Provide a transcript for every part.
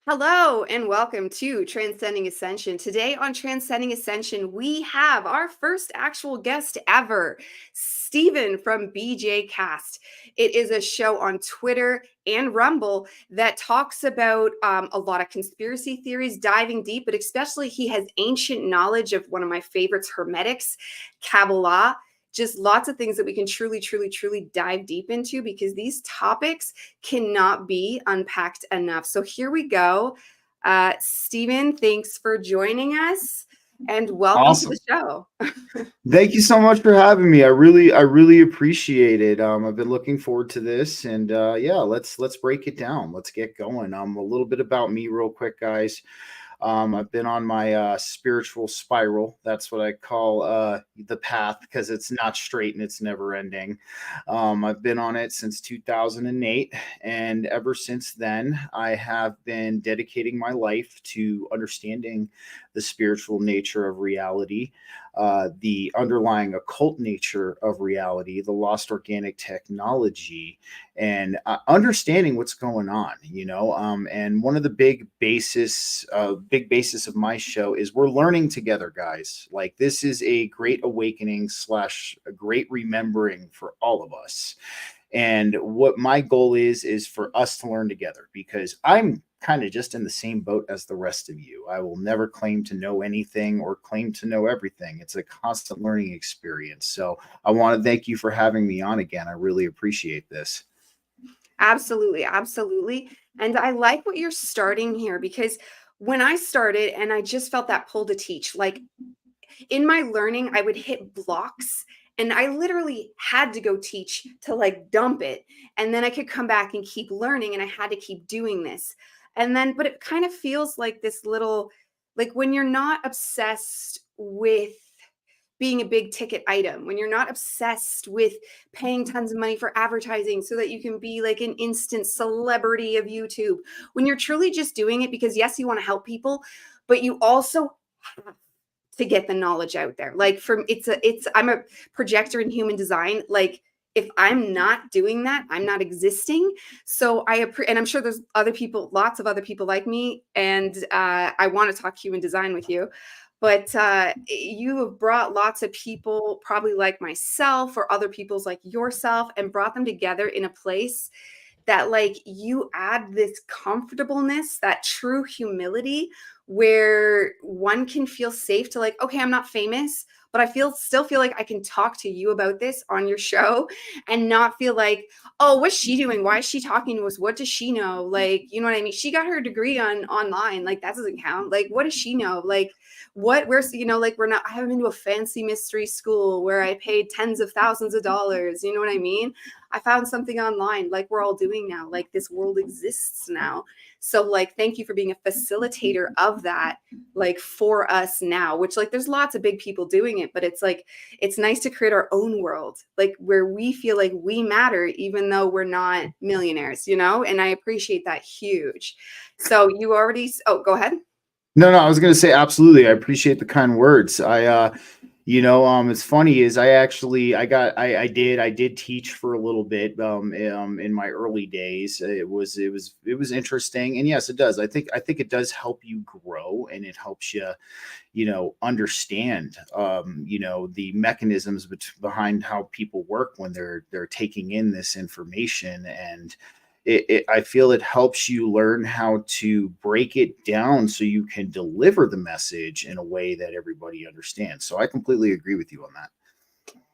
Hello and welcome to Transcending Ascension. Today on Transcending Ascension, we have our first actual guest ever, Stephen from BGcast. It is a show on Twitter and Rumble that talks about a lot of conspiracy theories, diving deep, but especially he has ancient knowledge of one of my favorites, Hermetics, Kabbalah. Just lots of things that we can truly dive deep into because these topics cannot be unpacked enough. So here we go. Stephen, thanks for joining us and welcome to the Awesome. show. Thank you so much for having me. I really appreciate it. I've been looking forward to this, and yeah, let's break it down. Let's get going. A little bit about me, real quick, guys. I've been on my spiritual spiral. That's what I call the path because it's not straight and it's never ending. I've been on it since 2008. And ever since then, I have been dedicating my life to understanding the spiritual nature of reality, the underlying occult nature of reality, the lost organic technology, and understanding what's going on, and one of the big basis of my show is we're learning together, guys. Like, this is a great awakening slash a great remembering for all of us. And what my goal is for us to learn together, because I'm kind of just in the same boat as the rest of you. I will never claim to know anything or claim to know everything. It's a constant learning experience. So I want to thank you for having me on again. I really appreciate this. Absolutely. And I like what you're starting here because when I started and I just felt that pull to teach, like in my learning, I would hit blocks and I literally had to go teach to like dump it. And then I could come back and keep learning and I had to keep doing this. And then, but it kind of feels like this little, like when you're not obsessed with being a big ticket item, when you're not obsessed with paying tons of money for advertising so that you can be like an instant celebrity of YouTube, when you're truly just doing it because, yes, you want to help people, but you also have to get the knowledge out there. Like I'm a projector in human design. Like if I'm not doing that, I'm not existing. So and I'm sure there's other people, lots of other people like me. And I want to talk human design with you. But you have brought lots of people, probably like myself or other people's like yourself, and brought them together in a place that like you add this comfortableness, that true humility where one can feel safe to like, okay, I'm not famous, but I still feel like I can talk to you about this on your show and not feel like, oh, what's she doing? Why is she talking to us? What does she know? Like, you know what I mean? She got her degree online. Like, that doesn't count. Like, what does she know? Like, where's, like, I haven't been to a fancy mystery school where I paid tens of thousands of dollars. You know what I mean? I found something online like we're all doing now. Like, this world exists now. So like, thank you for being a facilitator of that, like for us now, which like there's lots of big people doing it, but it's like, it's nice to create our own world, like where we feel like we matter, even though we're not millionaires, and I appreciate that huge. So go ahead. No, I was going to say absolutely. I appreciate the kind words. It's funny is I did teach for a little bit in my early days. It was interesting, and yes, it does. I think it does help you grow, and it helps you, understand, the mechanisms behind how people work when they're taking in this information. And I feel it helps you learn how to break it down so you can deliver the message in a way that everybody understands. So I completely agree with you on that.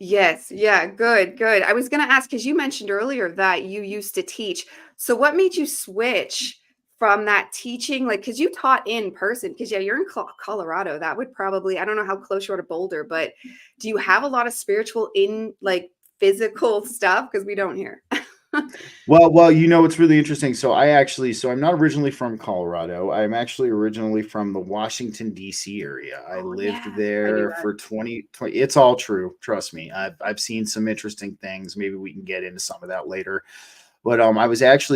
Yes. Yeah. Good. I was going to ask, because you mentioned earlier that you used to teach. So what made you switch from that teaching? Like, because you taught in person, because yeah, you're in Colorado. That would probably, I don't know how close you are to Boulder, but do you have a lot of spiritual in like physical stuff? Because we don't here. Well, it's really interesting. So I'm not originally from Colorado. I'm actually originally from the Washington D.C. area. I Oh, lived yeah. I knew there that. for 20. It's all true. Trust me. I've seen some interesting things. Maybe we can get into some of that later. But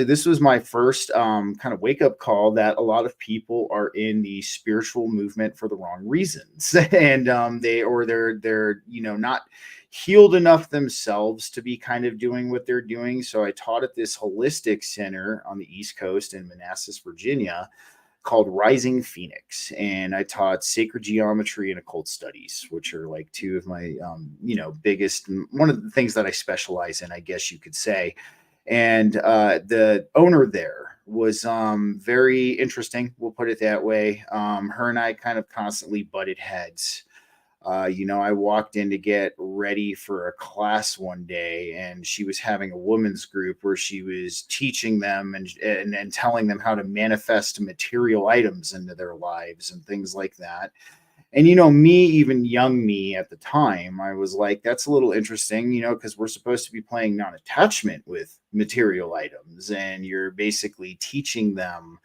this was my first kind of wake up call that a lot of people are in the spiritual movement for the wrong reasons, and they're not healed enough themselves to be kind of doing what they're doing. So I taught at this holistic center on the East Coast in Manassas, Virginia. called Rising Phoenix, and I taught sacred geometry and occult studies, which are like two of my biggest, one of the things that I specialize in, I guess you could say. And the owner there was very interesting, we'll put it that way. Her and I kind of constantly butted heads. I walked in to get ready for a class one day, and she was having a women's group where she was teaching them and telling them how to manifest material items into their lives and things like that. And me, even young me at the time, I was like, that's a little interesting, because we're supposed to be playing non-attachment with material items, and you're basically teaching them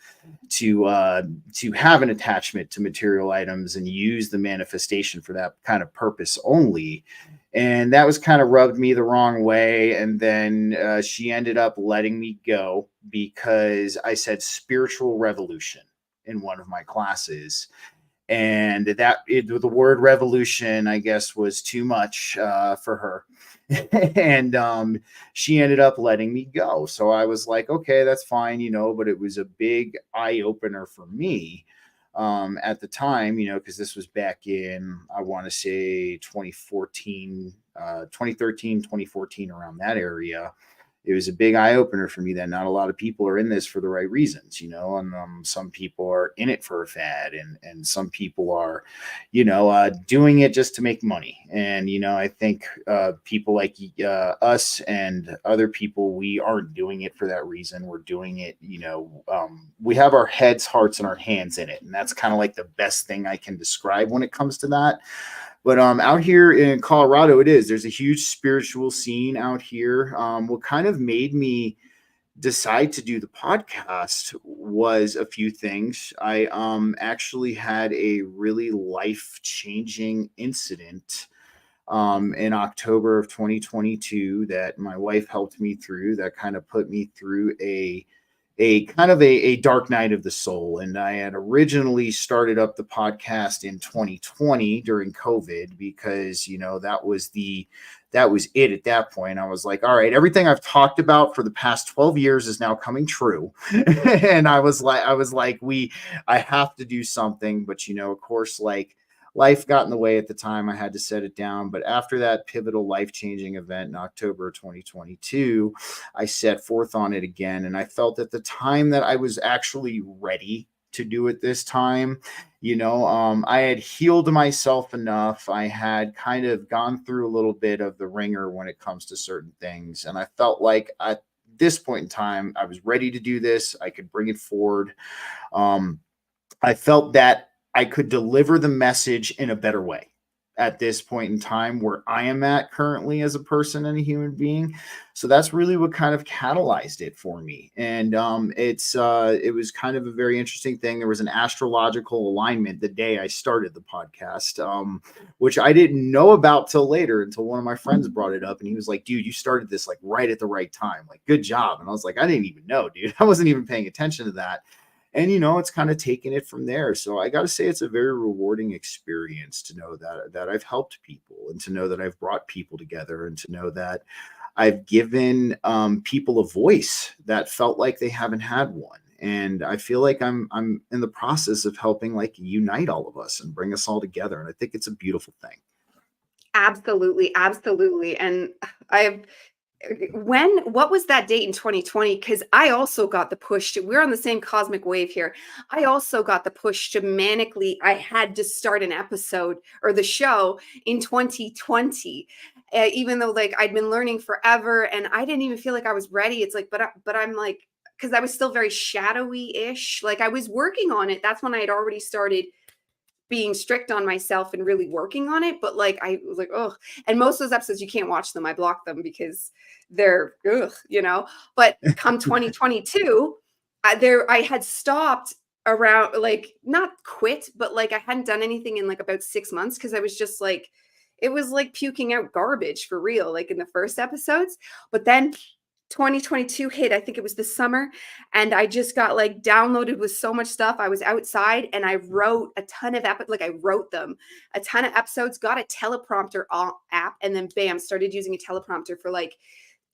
to have an attachment to material items and use the manifestation for that kind of purpose only. And that was kind of rubbed me the wrong way. And then she ended up letting me go because I said spiritual revolution in one of my classes, and the word revolution, I guess, was too much for her. And she ended up letting me go. So I was like, okay, that's fine, but it was a big eye opener for me at the time, because this was back in, I want to say 2014, 2013, 2014, around that area. It was a big eye opener for me that not a lot of people are in this for the right reasons, and some people are in it for a fad, and some people are, doing it just to make money. And I think people like us and other people, we aren't doing it for that reason. We're doing it, we have our heads, hearts, and our hands in it, and that's kind of like the best thing I can describe when it comes to that. But out here in Colorado, there's a huge spiritual scene out here. What kind of made me decide to do the podcast was a few things. I actually had a really life-changing incident in October of 2022 that my wife helped me through, that kind of put me through a kind of a dark night of the soul. And I had originally started up the podcast in 2020 during COVID because, that was it at that point. I was like, all right, everything I've talked about for the past 12 years is now coming true. And I was like, I have to do something. But, of course, like, life got in the way at the time. I had to set it down. But after that pivotal life-changing event in October 2022, I set forth on it again. And I felt at the time that I was actually ready to do it this time. I had healed myself enough. I had kind of gone through a little bit of the ringer when it comes to certain things. And I felt like at this point in time, I was ready to do this. I could bring it forward. I felt that I could deliver the message in a better way at this point in time where I am at currently as a person and a human being. So that's really what kind of catalyzed it for me. And it was kind of a very interesting thing. There was an astrological alignment the day I started the podcast, which I didn't know about till later, until one of my friends brought it up, and he was like, dude, you started this like right at the right time. Like, good job. And I was like, I didn't even know, dude. I wasn't even paying attention to that. And, it's kind of taken it from there. So I got to say, it's a very rewarding experience to know that I've helped people, and to know that I've brought people together, and to know that I've given people a voice that felt like they haven't had one. And I feel like I'm in the process of helping like unite all of us and bring us all together. And I think it's a beautiful thing. Absolutely, absolutely. And I've what was that date in 2020? Because I also got the push to, we're on the same cosmic wave here. I also got the push to manically, I had to start an episode or the show in 2020. Even though like I'd been learning forever and I didn't even feel like I was ready. It's like, but I'm like, because I was still very shadowy-ish. Like I was working on it. That's when I had already started being strict on myself and really working on it. But like I was like, oh, and most of those episodes you can't watch them. I block them because they're But come 2022, I had stopped around, like, not quit, but like I hadn't done anything in like about 6 months because I was just like, it was like puking out garbage for real, like in the first episodes. But then 2022 hit, I think it was the summer, and I just got like downloaded with so much stuff. I was outside and I wrote a ton of I wrote them, a ton of episodes, got a teleprompter app, and then bam, started using a teleprompter for like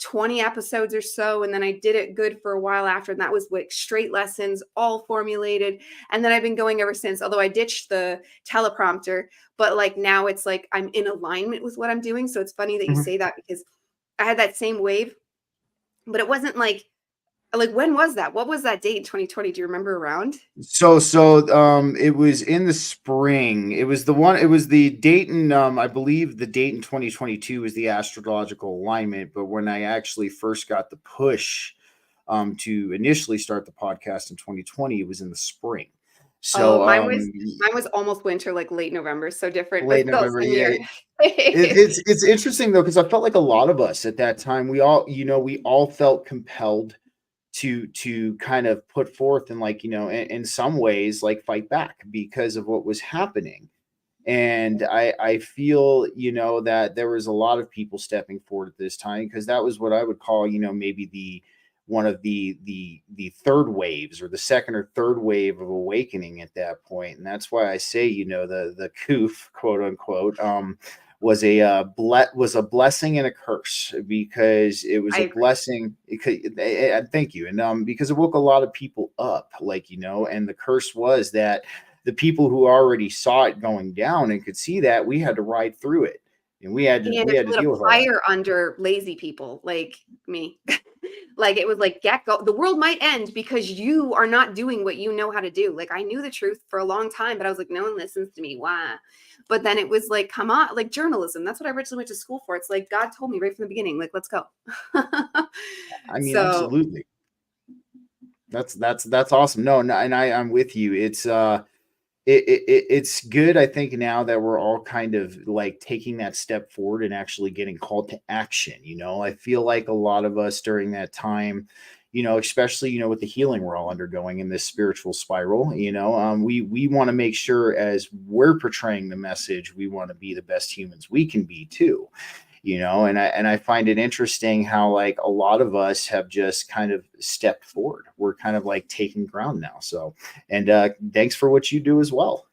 20 episodes or so. And then I did it good for a while after. And that was like straight lessons, all formulated. And then I've been going ever since, although I ditched the teleprompter. But like now it's like I'm in alignment with what I'm doing. So it's funny that you say that, because I had that same wave, but it wasn't like when was that? What was that date in 2020? Do you remember around? So it was in the spring. It was the date in I believe the date in 2022 was the astrological alignment, but when I actually first got the push to initially start the podcast in 2020, it was in the spring. Oh, So mine was almost winter, like late November, so different, but late still November, same yeah. year. It's interesting though, because I felt like a lot of us at that time, we all felt compelled to kind of put forth and like, in some ways like fight back because of what was happening. And I feel, that there was a lot of people stepping forward at this time, because that was what I would call, maybe the one of the third waves, or the second or third wave of awakening at that point. And that's why I say, the coof, quote unquote, was was a blessing and a curse, because it was I a agree. blessing. Thank you. And because it woke a lot of people up, like, and the curse was that the people who already saw it going down and could see that, we had to ride through it, and And we had to it lit deal a with all that. fire under lazy people like me. Like it was like, get go. The world might end because you are not doing what you know how to do. Like I knew the truth for a long time, but I was like, no one listens to me. Why? But then it was like, come on, like journalism. That's what I originally went to school for. It's like God told me right from the beginning, like, let's go. I mean, So absolutely. That's awesome. No, no, and I'm with you. It's good, I think, now that we're all kind of like taking that step forward and actually getting called to action. I feel like a lot of us during that time, especially, with the healing we're all undergoing in this spiritual spiral, we want to make sure, as we're portraying the message, we want to be the best humans we can be too. And I find it interesting how like a lot of us have just kind of stepped forward. We're kind of like taking ground now. So, and thanks for what you do as well.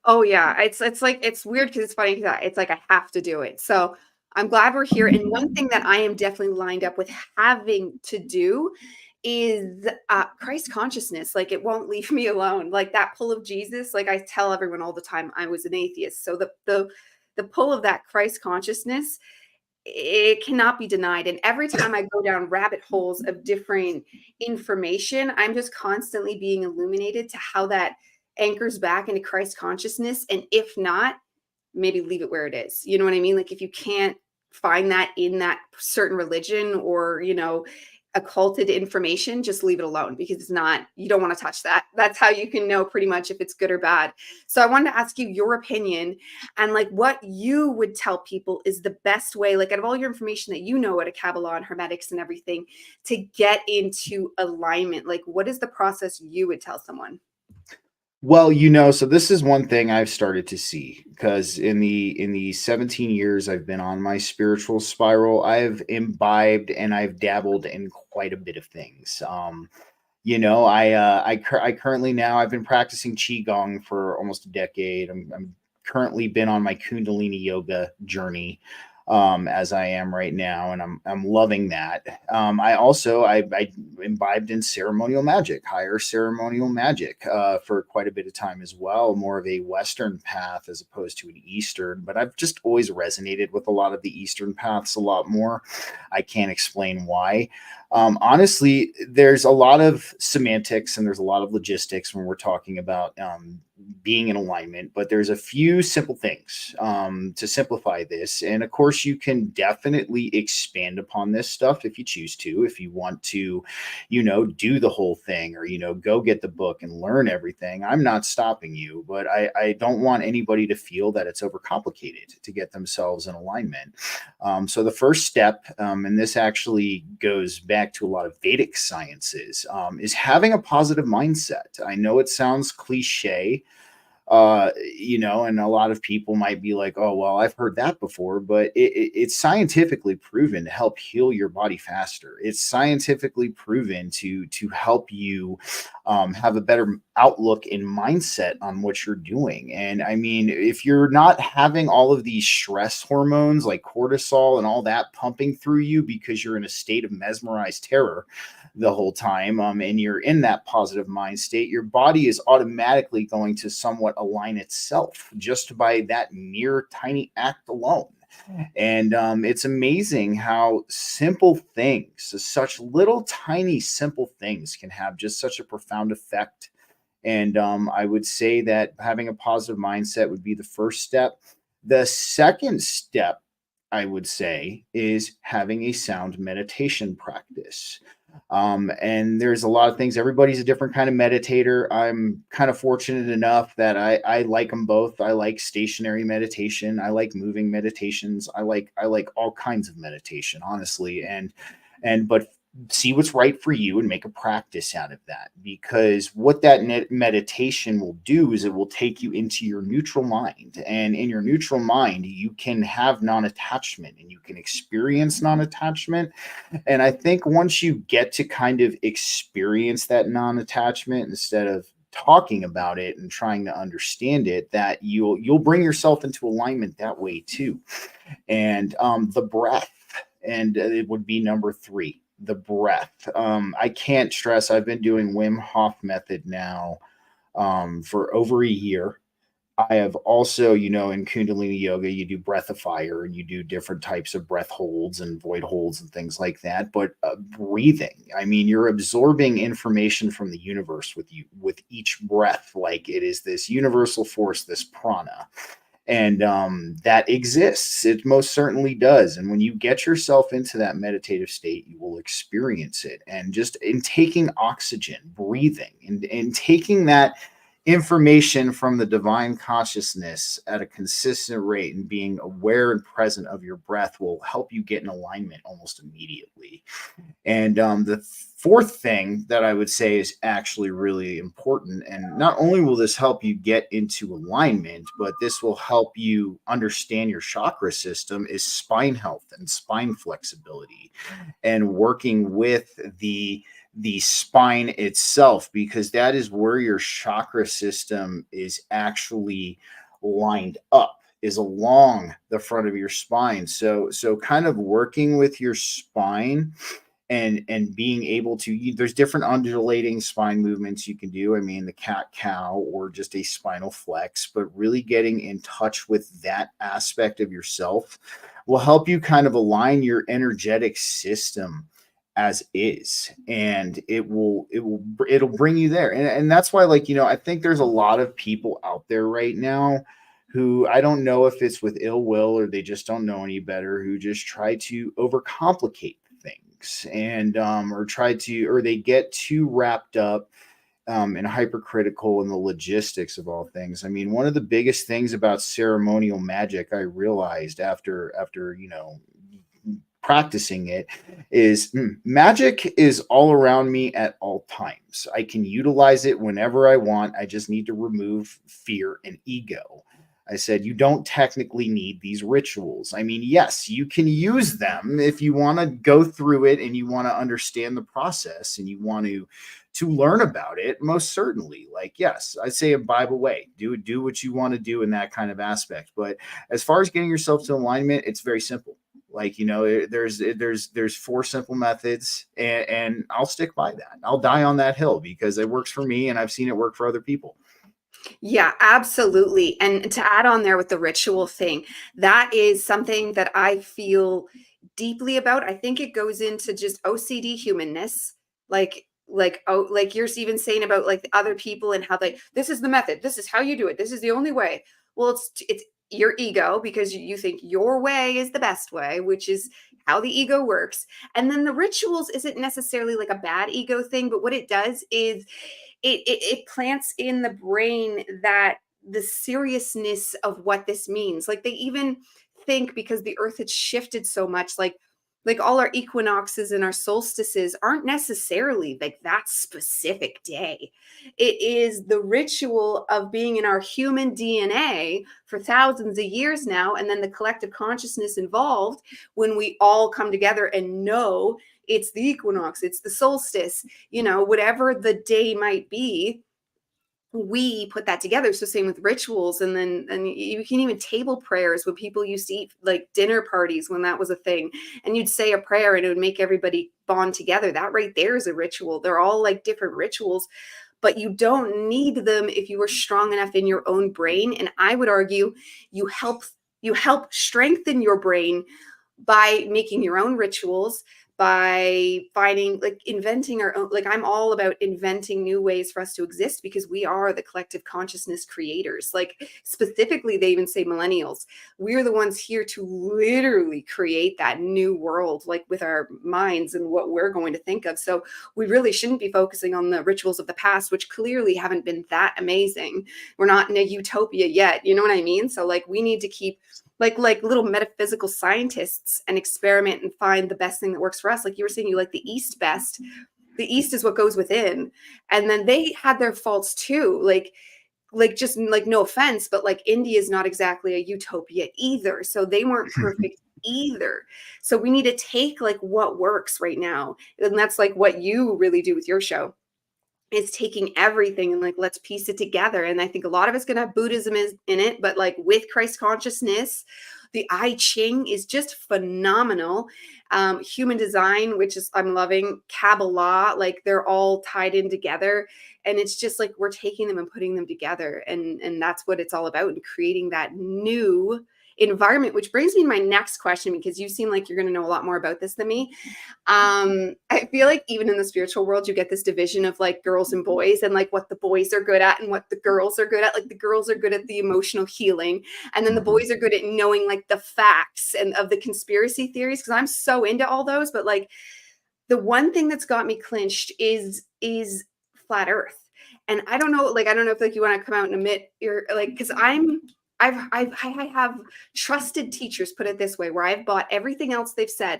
oh yeah, it's like it's weird because it's funny because it's like I have to do it. So I'm glad we're here. And one thing that I am definitely lined up with having to do is Christ consciousness. Like it won't leave me alone. Like that pull of Jesus. Like I tell everyone all the time, I was an atheist. So the pull of that Christ consciousness, it cannot be denied. And every time I go down rabbit holes of different information, I'm just constantly being illuminated to how that anchors back into Christ consciousness. And if not, maybe leave it where it is. You know what I mean? Like if you can't find that in that certain religion or, occulted information, just leave it alone because it's not, you don't want to touch that. That's how you can know pretty much if it's good or bad. So I wanted to ask you your opinion and like what you would tell people is the best way, like out of all your information that you know at a Kabbalah and Hermetics and everything, to get into alignment. Like what is the process you would tell someone? Well, so this is one thing I've started to see, because in the 17 years I've been on my spiritual spiral, I've imbibed and I've dabbled in quite a bit of things. I currently, now I've been practicing qigong for almost a decade. I'm currently been on my Kundalini yoga journey, as I am right now, and I'm loving that. I imbibed in ceremonial magic, higher ceremonial magic, for quite a bit of time as well, more of a Western path as opposed to an Eastern. But I've just always resonated with a lot of the Eastern paths a lot more. I can't explain why. Honestly, there's a lot of semantics and there's a lot of logistics when we're talking about being in alignment, but there's a few simple things to simplify this. And of course, you can definitely expand upon this stuff if you choose to, if you want to, do the whole thing, or, go get the book and learn everything. I'm not stopping you, but I don't want anybody to feel that it's overcomplicated to get themselves in alignment. So the first step, and this actually goes back to a lot of Vedic sciences, is having a positive mindset. I know it sounds cliche, And a lot of people might be like, oh, well, I've heard that before, but it's scientifically proven to help heal your body faster. It's scientifically proven to help you have a better outlook and mindset on what you're doing. And I mean, if you're not having all of these stress hormones like cortisol and all that pumping through you because you're in a state of mesmerized terror the whole time, and you're in that positive mind state, your body is automatically going to somewhat align itself just by that mere tiny act alone. And it's amazing how simple things, such little tiny simple things, can have just such a profound effect. And I would say that having a positive mindset would be the first step. The second step, I would say, is having a sound meditation practice. And there's a lot of things. Everybody's a different kind of meditator. I'm kind of fortunate enough that I like them both. I like stationary meditation. I like moving meditations. I like all kinds of meditation, honestly. But see what's right for you and make a practice out of that, because what that meditation will do is it will take you into your neutral mind, and in your neutral mind you can have non-attachment and you can experience non-attachment. And I think once you get to kind of experience that non-attachment instead of talking about it and trying to understand it, that you'll bring yourself into alignment that way too. And the breath, and it would be number three, the breath. I can't stress, I've been doing Wim Hof method now for over a year. I have also, in Kundalini yoga, you do breath of fire and you do different types of breath holds and void holds and things like that. But breathing, I mean, you're absorbing information from the universe with each breath, like it is this universal force, this prana. And that exists. It most certainly does. And when you get yourself into that meditative state, you will experience it. And just in taking oxygen, breathing, and taking that information from the divine consciousness at a consistent rate and being aware and present of your breath will help you get in alignment almost immediately. And the fourth thing that I would say is actually really important, and not only will this help you get into alignment, but this will help you understand your chakra system, is spine health and spine flexibility, and working with the spine itself, because that is where your chakra system is actually lined up, is along the front of your spine. So kind of working with your spine and being able to, there's different undulating spine movements you can do. I mean, the cat cow or just a spinal flex, but really getting in touch with that aspect of yourself will help you kind of align your energetic system as is, and it'll bring you there. And that's why, like, I think there's a lot of people out there right now who, I don't know if it's with ill will or they just don't know any better, who just try to overcomplicate things, and or they get too wrapped up and hypercritical in the logistics of all things. I mean, one of the biggest things about ceremonial magic I realized after practicing it is magic is all around me at all times. I can utilize it whenever I want. I just need to remove fear and ego. I said, you don't technically need these rituals. I mean, yes, you can use them if you want to go through it and you want to understand the process and you want to learn about it. Most certainly, like, yes, I say imbibe away, do what you want to do in that kind of aspect. But as far as getting yourself to alignment, it's very simple. Like, there's four simple methods, and I'll stick by that. I'll die on that hill because it works for me and I've seen it work for other people. Yeah, absolutely. And to add on there with the ritual thing, that is something that I feel deeply about. I think it goes into just OCD humanness, like you're even saying about like the other people and how this is the method, this is how you do it, this is the only way. Well, it's your ego, because you think your way is the best way, which is how the ego works. And then the rituals isn't necessarily like a bad ego thing, but what it does is it plants in the brain that the seriousness of what this means. Like, they even think, because the earth had shifted so much, like Like all our equinoxes and our solstices aren't necessarily like that specific day. It is the ritual of being in our human DNA for thousands of years now. And then the collective consciousness involved when we all come together and know it's the equinox, it's the solstice, whatever the day might be, we put that together. So same with rituals, and you can even table prayers when people used to eat like dinner parties when that was a thing, and you'd say a prayer and it would make everybody bond together. That right there is a ritual. They're all like different rituals, but you don't need them if you are strong enough in your own brain. And I would argue you help strengthen your brain by making your own rituals, by finding, like, inventing our own. Like, I'm all about inventing new ways for us to exist because we are the collective consciousness creators. Like, specifically, they even say millennials, we're the ones here to literally create that new world, like with our minds and what we're going to think of. So we really shouldn't be focusing on the rituals of the past, which clearly haven't been that amazing. We're not in a utopia yet, you know what I mean? So like, we need to keep like little metaphysical scientists and experiment and find the best thing that works for us. Like you were saying, you like the East best. The East is what goes within. And then they had their faults too. Like just like, no offense, but like India is not exactly a utopia either. So they weren't perfect either. So we need to take like what works right now. And that's like what you really do with your show, is taking everything and like, let's piece it together. And I think a lot of it's going to have Buddhism in it, but like with Christ consciousness, the I Ching is just phenomenal. Human design, which is, I'm loving Kabbalah, like they're all tied in together. And it's just like, we're taking them and putting them together. And that's what it's all about, and creating that new environment, which brings me to my next question, because you seem like you're going to know a lot more about this than me. I feel like even in the spiritual world, you get this division of like girls and boys, and like what the boys are good at and what the girls are good at. Like the girls are good at the emotional healing, and then the boys are good at knowing like the facts and of the conspiracy theories, because I'm so into all those. But like, the one thing that's got me clinched is flat earth. And I don't know, like, I don't know if like you want to come out and admit you're like, because I have trusted teachers, put it this way, where I've bought everything else they've said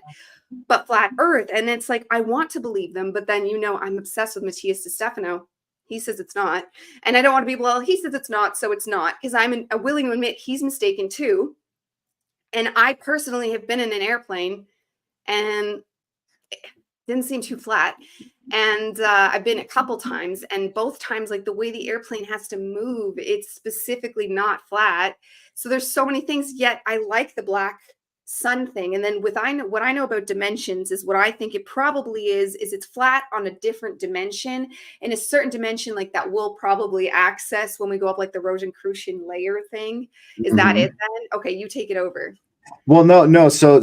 but flat earth. And it's like, I want to believe them, but then, I'm obsessed with Matthias DeStefano. He says it's not. And I don't want to be, well, he says it's not, so it's not, because I'm willing to admit he's mistaken too. And I personally have been in an airplane and it didn't seem too flat. And I've been a couple times, and both times, like the way the airplane has to move, it's specifically not flat. So there's so many things, yet I like the black sun thing. And then what I know about dimensions is what I think it probably is it's flat on a different dimension, in a certain dimension, like that we'll probably access when we go up like the Rosicrucian layer thing. Is that it then? Okay, you take it over. Well, no. So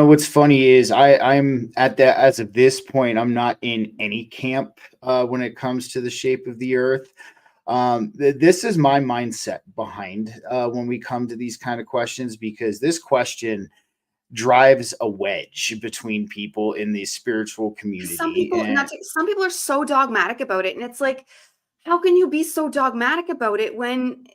what's funny is I'm at that, as of this point, I'm not in any camp when it comes to the shape of the earth. This is my mindset behind when we come to these kind of questions, because this question drives a wedge between people in the spiritual community. Some people, some people are so dogmatic about it, and it's like, how can you be so dogmatic about it when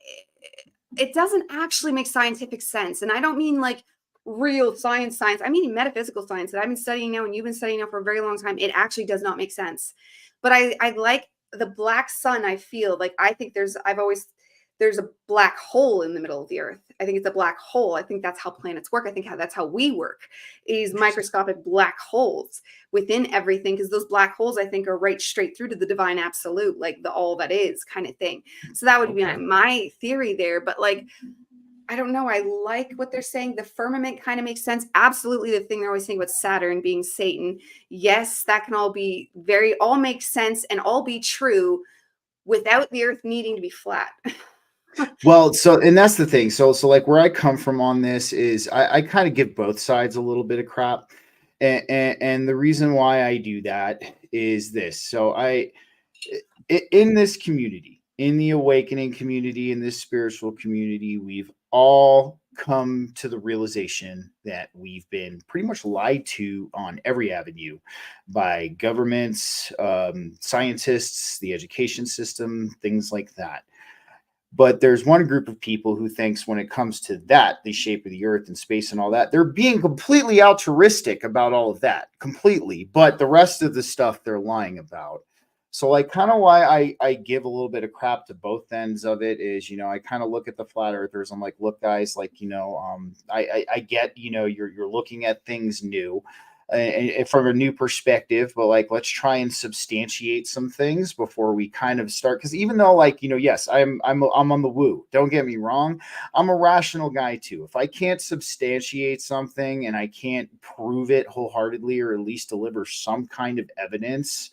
it doesn't actually make scientific sense? And I don't mean like real science. I mean metaphysical science that I've been studying now and you've been studying now for a very long time. It actually does not make sense. But I like the black sun. I feel like, I think there's a black hole in the middle of the earth. I think it's a black hole. I think that's how planets work. I think that's how we work, is microscopic black holes within everything. Because those black holes, I think, are right straight through to the divine absolute, like the all that is kind of thing. So that would be my theory there. But like, I don't know. I like what they're saying. The firmament kind of makes sense. Absolutely. The thing they're always saying about Saturn being Satan. Yes, that can all make sense and all be true without the earth needing to be flat. Well, and that's the thing. So like where I come from on this is I kind of give both sides a little bit of crap. And the reason why I do that is this. So in this community, in the awakening community, in this spiritual community, we've all come to the realization that we've been pretty much lied to on every avenue by governments, scientists, the education system, things like that. But there's one group of people who thinks when it comes to that, the shape of the earth and space and all that, they're being completely altruistic about all of that, completely. But the rest of the stuff they're lying about. So like kind of why I give a little bit of crap to both ends of it is, I kind of look at the flat earthers. I'm like, look, guys, like, I get, you're looking at things new and from a new perspective, but like let's try and substantiate some things before we kind of start. Because even though, like, yes, I'm on the woo, don't get me wrong, I'm a rational guy too. If I can't substantiate something and I can't prove it wholeheartedly, or at least deliver some kind of evidence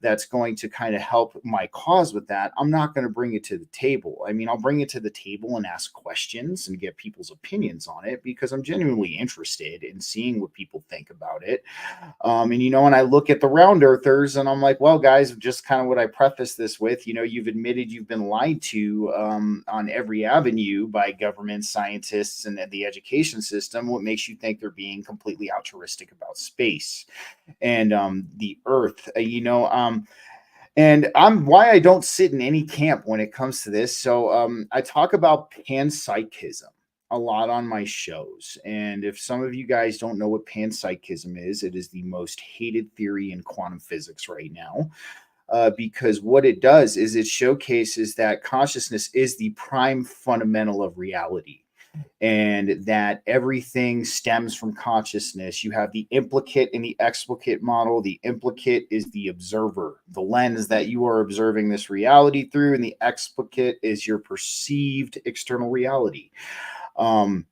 that's going to kind of help my cause with that, I'm not going to bring it to the table. I mean, I'll bring it to the table and ask questions and get people's opinions on it because I'm genuinely interested in seeing what people think about it. And I look at the round earthers and I'm like, well, guys, just kind of what I preface this with, you've admitted you've been lied to on every avenue by government, scientists, and the education system. What makes you think they're being completely altruistic about space and the earth? And I'm why I don't sit in any camp when it comes to this. So I talk about panpsychism a lot on my shows. And if some of you guys don't know what panpsychism is, it is the most hated theory in quantum physics right now. Because what it does is it showcases that consciousness is the prime fundamental of reality, and that everything stems from consciousness. You have the implicate and the explicate model. The implicate is the observer, the lens that you are observing this reality through, and the explicate is your perceived external reality. And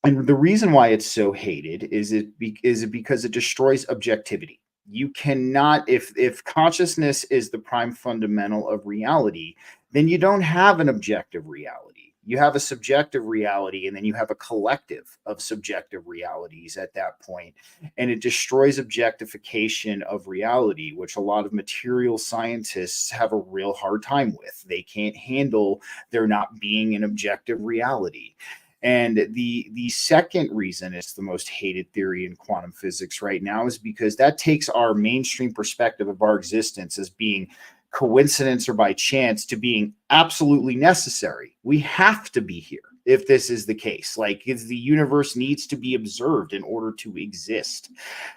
the reason why it's so hated is because it destroys objectivity. You cannot, if consciousness is the prime fundamental of reality, then you don't have an objective reality. You have a subjective reality, and then you have a collective of subjective realities at that point. And it destroys objectification of reality, which a lot of material scientists have a real hard time with. They can't handle there not being an objective reality. And the second reason it's the most hated theory in quantum physics right now is because that takes our mainstream perspective of our existence as being coincidence or by chance to being absolutely necessary. We have to be here if this is the case. Like, the universe needs to be observed in order to exist.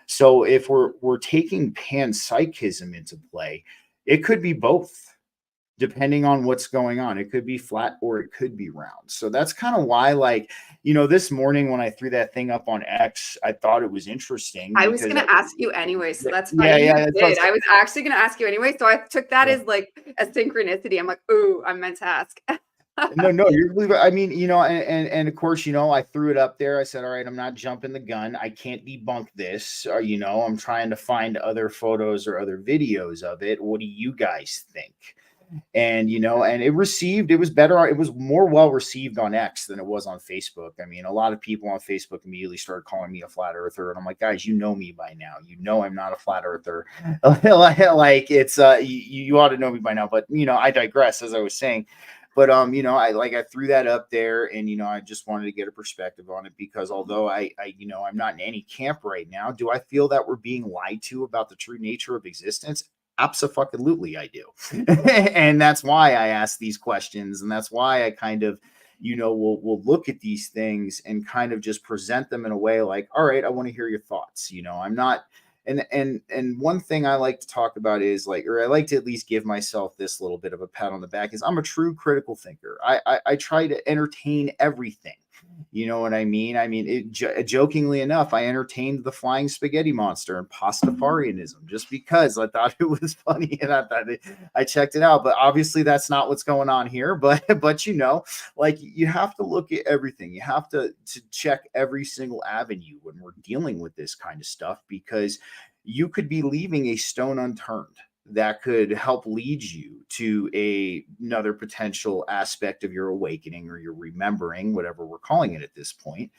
So if we're taking panpsychism into play, it could be both, depending on what's going on. It could be flat or it could be round. So that's kind of why, like, this morning when I threw that thing up on X, I thought it was interesting I was because going to ask you anyway, so that's yeah, funny you yeah, did. I was actually going to ask you anyway, so I took that yeah. as like a synchronicity. I'm like, ooh, I meant to ask. No, you're. I mean, and of course, I threw it up there. I said, all right, I'm not jumping the gun. I can't debunk this. Or, I'm trying to find other photos or other videos of it. What do you guys think? And and it was better, it was more well received on X than it was on Facebook. I mean, a lot of people on Facebook immediately started calling me a flat earther, and I'm like, guys, you know me by now. I'm not a flat earther. Like, it's you ought to know me by now. But I digress, as I was saying. But I threw that up there, and I just wanted to get a perspective on it, because although I'm not in any camp right now, do I feel that we're being lied to about the true nature of existence? Absolutely, I do. And that's why I ask these questions, and that's why I kind of will look at these things and kind of just present them in a way like, all right, I want to hear your thoughts. I'm not. And one thing I like to talk about is, like, or I like to at least give myself this little bit of a pat on the back, is I'm a true critical thinker. I try to entertain everything. You know what I mean? I mean, jokingly enough, I entertained the flying spaghetti monster and Pastafarianism just because I thought it was funny, and I checked it out. But obviously, that's not what's going on here. But like, you have to look at everything. You have to check every single avenue when we're dealing with this kind of stuff, because you could be leaving a stone unturned that could help lead you to another potential aspect of your awakening or your remembering, whatever we're calling it at this point.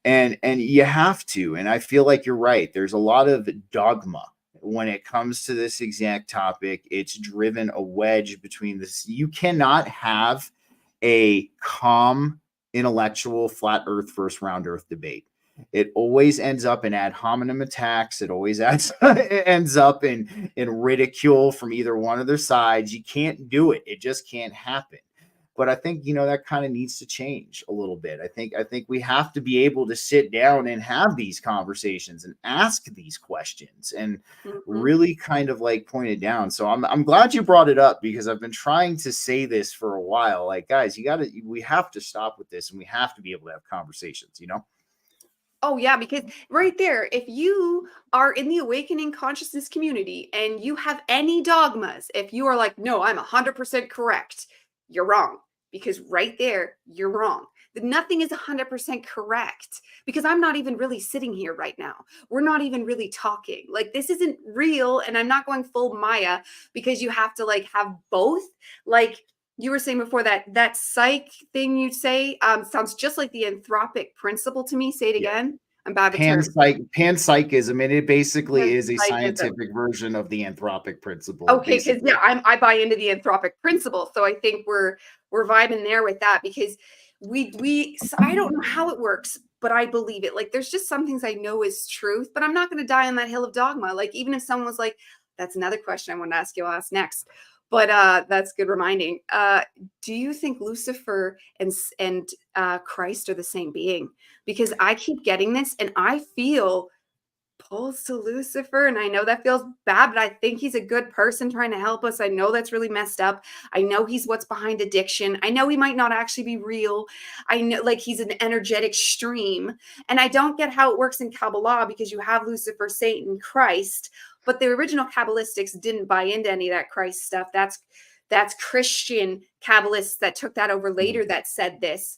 And you have to. And I feel like you're right. There's a lot of dogma when it comes to this exact topic. It's driven a wedge between this. You cannot have a calm, intellectual, flat earth versus round earth debate. It always ends up in ad hominem attacks. It always it ends up in ridicule from either one of their sides. You can't do it. It just can't happen. But I think, that kind of needs to change a little bit. I think we have to be able to sit down and have these conversations and ask these questions and Mhm. really kind of like point it down. So I'm glad you brought it up, because I've been trying to say this for a while. Like, guys, we have to stop with this, and we have to be able to have conversations. Oh, yeah, because right there, if you are in the awakening consciousness community and you have any dogmas, if you are like, no, I'm 100% correct, you're wrong. Because right there, you're wrong. Nothing is 100% correct because I'm not even really sitting here right now. We're not even really talking. Like, this isn't real. And I'm not going full Maya because you have to like have both. Like, you were saying before that psych thing you say sounds just like the anthropic principle to me. Say it Yeah. again. I'm bad with terms. Panpsychism, and it basically is a Panpsychism. scientific version of the anthropic principle, Okay, because basically. yeah, I buy into the anthropic principle, so I think we're vibing there with that because I don't know how it works, but I believe it. Like, there's just some things I know is truth, but I'm not going to die on that hill of dogma. Like, even if someone was like, "That's another question I want to ask you. I'll ask next." But that's good reminding. Do you think Lucifer and Christ are the same being? Because I keep getting this, and I feel pulls to Lucifer. And I know that feels bad, but I think he's a good person trying to help us. I know that's really messed up. I know he's what's behind addiction. I know he might not actually be real. I know like he's an energetic stream. And I don't get how it works in Kabbalah because you have Lucifer, Satan, Christ, but the original Kabbalistics didn't buy into any of that Christ stuff. That's Christian Kabbalists that took that over later that said this,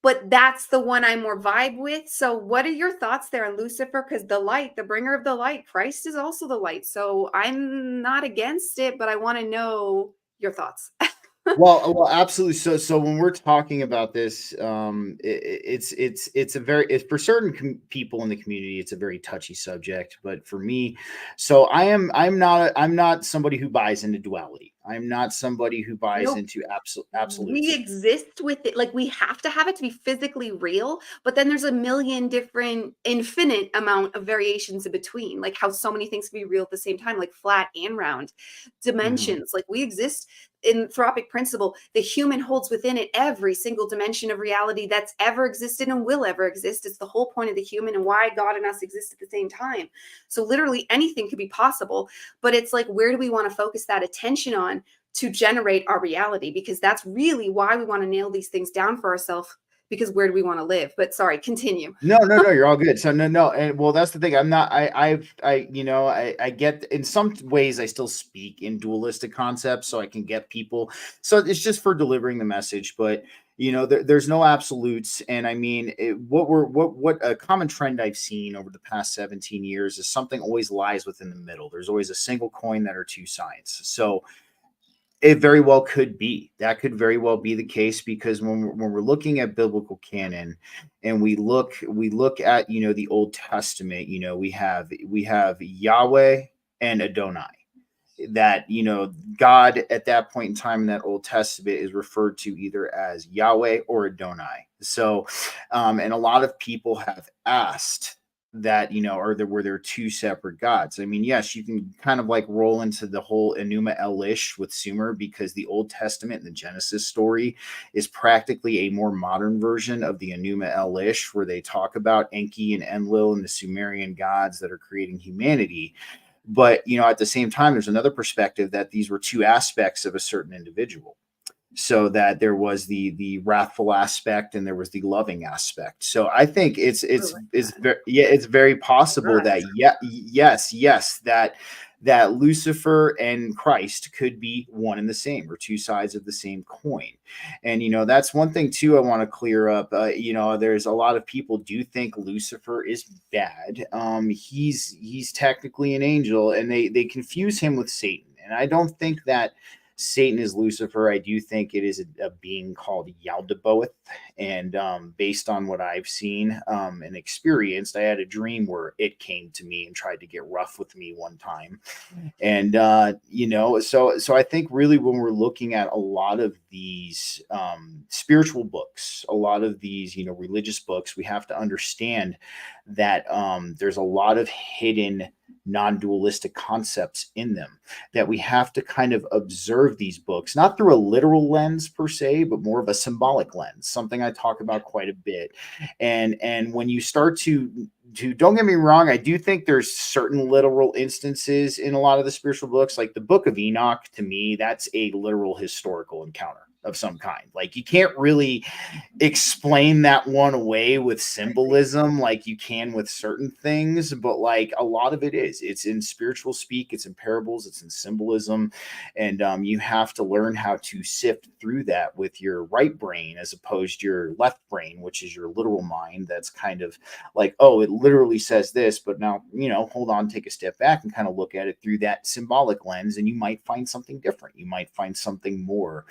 but that's the one I more vibe with. So what are your thoughts there on Lucifer? Because the light, the bringer of the light, Christ is also the light. So I'm not against it, but I want to know your thoughts. Well, absolutely. So when we're talking about this, it's a very, it's for certain people in the community, it's a very touchy subject. But for me, so I'm not somebody who buys into duality. I'm not somebody who buys Nope. into We absolutes. exist with it. Like, we have to have it to be physically real, but then there's a million different infinite amount of variations in between, like how so many things can be real at the same time, like flat and round Mhm. dimensions. Like, we exist in anthropic principle. The human holds within it every single dimension of reality that's ever existed and will ever exist. It's the whole point of the human and why God and us exist at the same time. So literally anything could be possible, but it's like, where do we want to focus that attention on to generate our reality? Because that's really why we want to nail these things down for ourselves, because where do we want to live? But sorry, continue. No, you're all good. So no, and well, that's the thing. I'm not. I get in some ways. I still speak in dualistic concepts, so I can get people. So it's just for delivering the message, but there's no absolutes. And I mean, what a common trend I've seen over the past 17 years is something always lies within the middle. There's always a single coin that are two sides. So it very well could be. That could very well be the case, because when we're looking at biblical canon, and we look at the Old Testament, we have Yahweh and Adonai. That God at that point in time in that Old Testament is referred to either as Yahweh or Adonai. So, and a lot of people have asked that were there two separate gods. I mean, yes, you can kind of like roll into the whole Enuma Elish with Sumer, because the Old Testament and the Genesis story is practically a more modern version of the Enuma Elish, where they talk about Enki and Enlil and the Sumerian gods that are creating humanity. But at the same time, there's another perspective that these were two aspects of a certain individual. So that there was the wrathful aspect and there was the loving aspect. So I think I like it's that. very, yeah, it's very possible Right. that yes, that Lucifer and Christ could be one and the same, or two sides of the same coin. And that's one thing too I want to clear up. There's a lot of people do think Lucifer is bad. He's technically an angel, and they confuse him with Satan. And I don't think that Satan is Lucifer. I do think it is a being called Yaldabaoth. And based on what I've seen and experienced, I had a dream where it came to me and tried to get rough with me one time. And so I think really when we're looking at a lot of these spiritual books, a lot of these religious books, we have to understand that there's a lot of hidden non-dualistic concepts in them, that we have to kind of observe these books, not through a literal lens per se, but more of a symbolic lens, something I talk about quite a bit. And when you start to don't get me wrong, I do think there's certain literal instances in a lot of the spiritual books, like the Book of Enoch. To me, that's a literal historical encounter of some kind. Like, you can't really explain that one away with symbolism like you can with certain things, but like a lot of it's in spiritual speak, it's in parables, it's in symbolism. And you have to learn how to sift through that with your right brain as opposed to your left brain, which is your literal mind. That's kind of like, oh, it literally says this, but now, hold on, take a step back and kind of look at it through that symbolic lens, and you might find something different, you might find something more.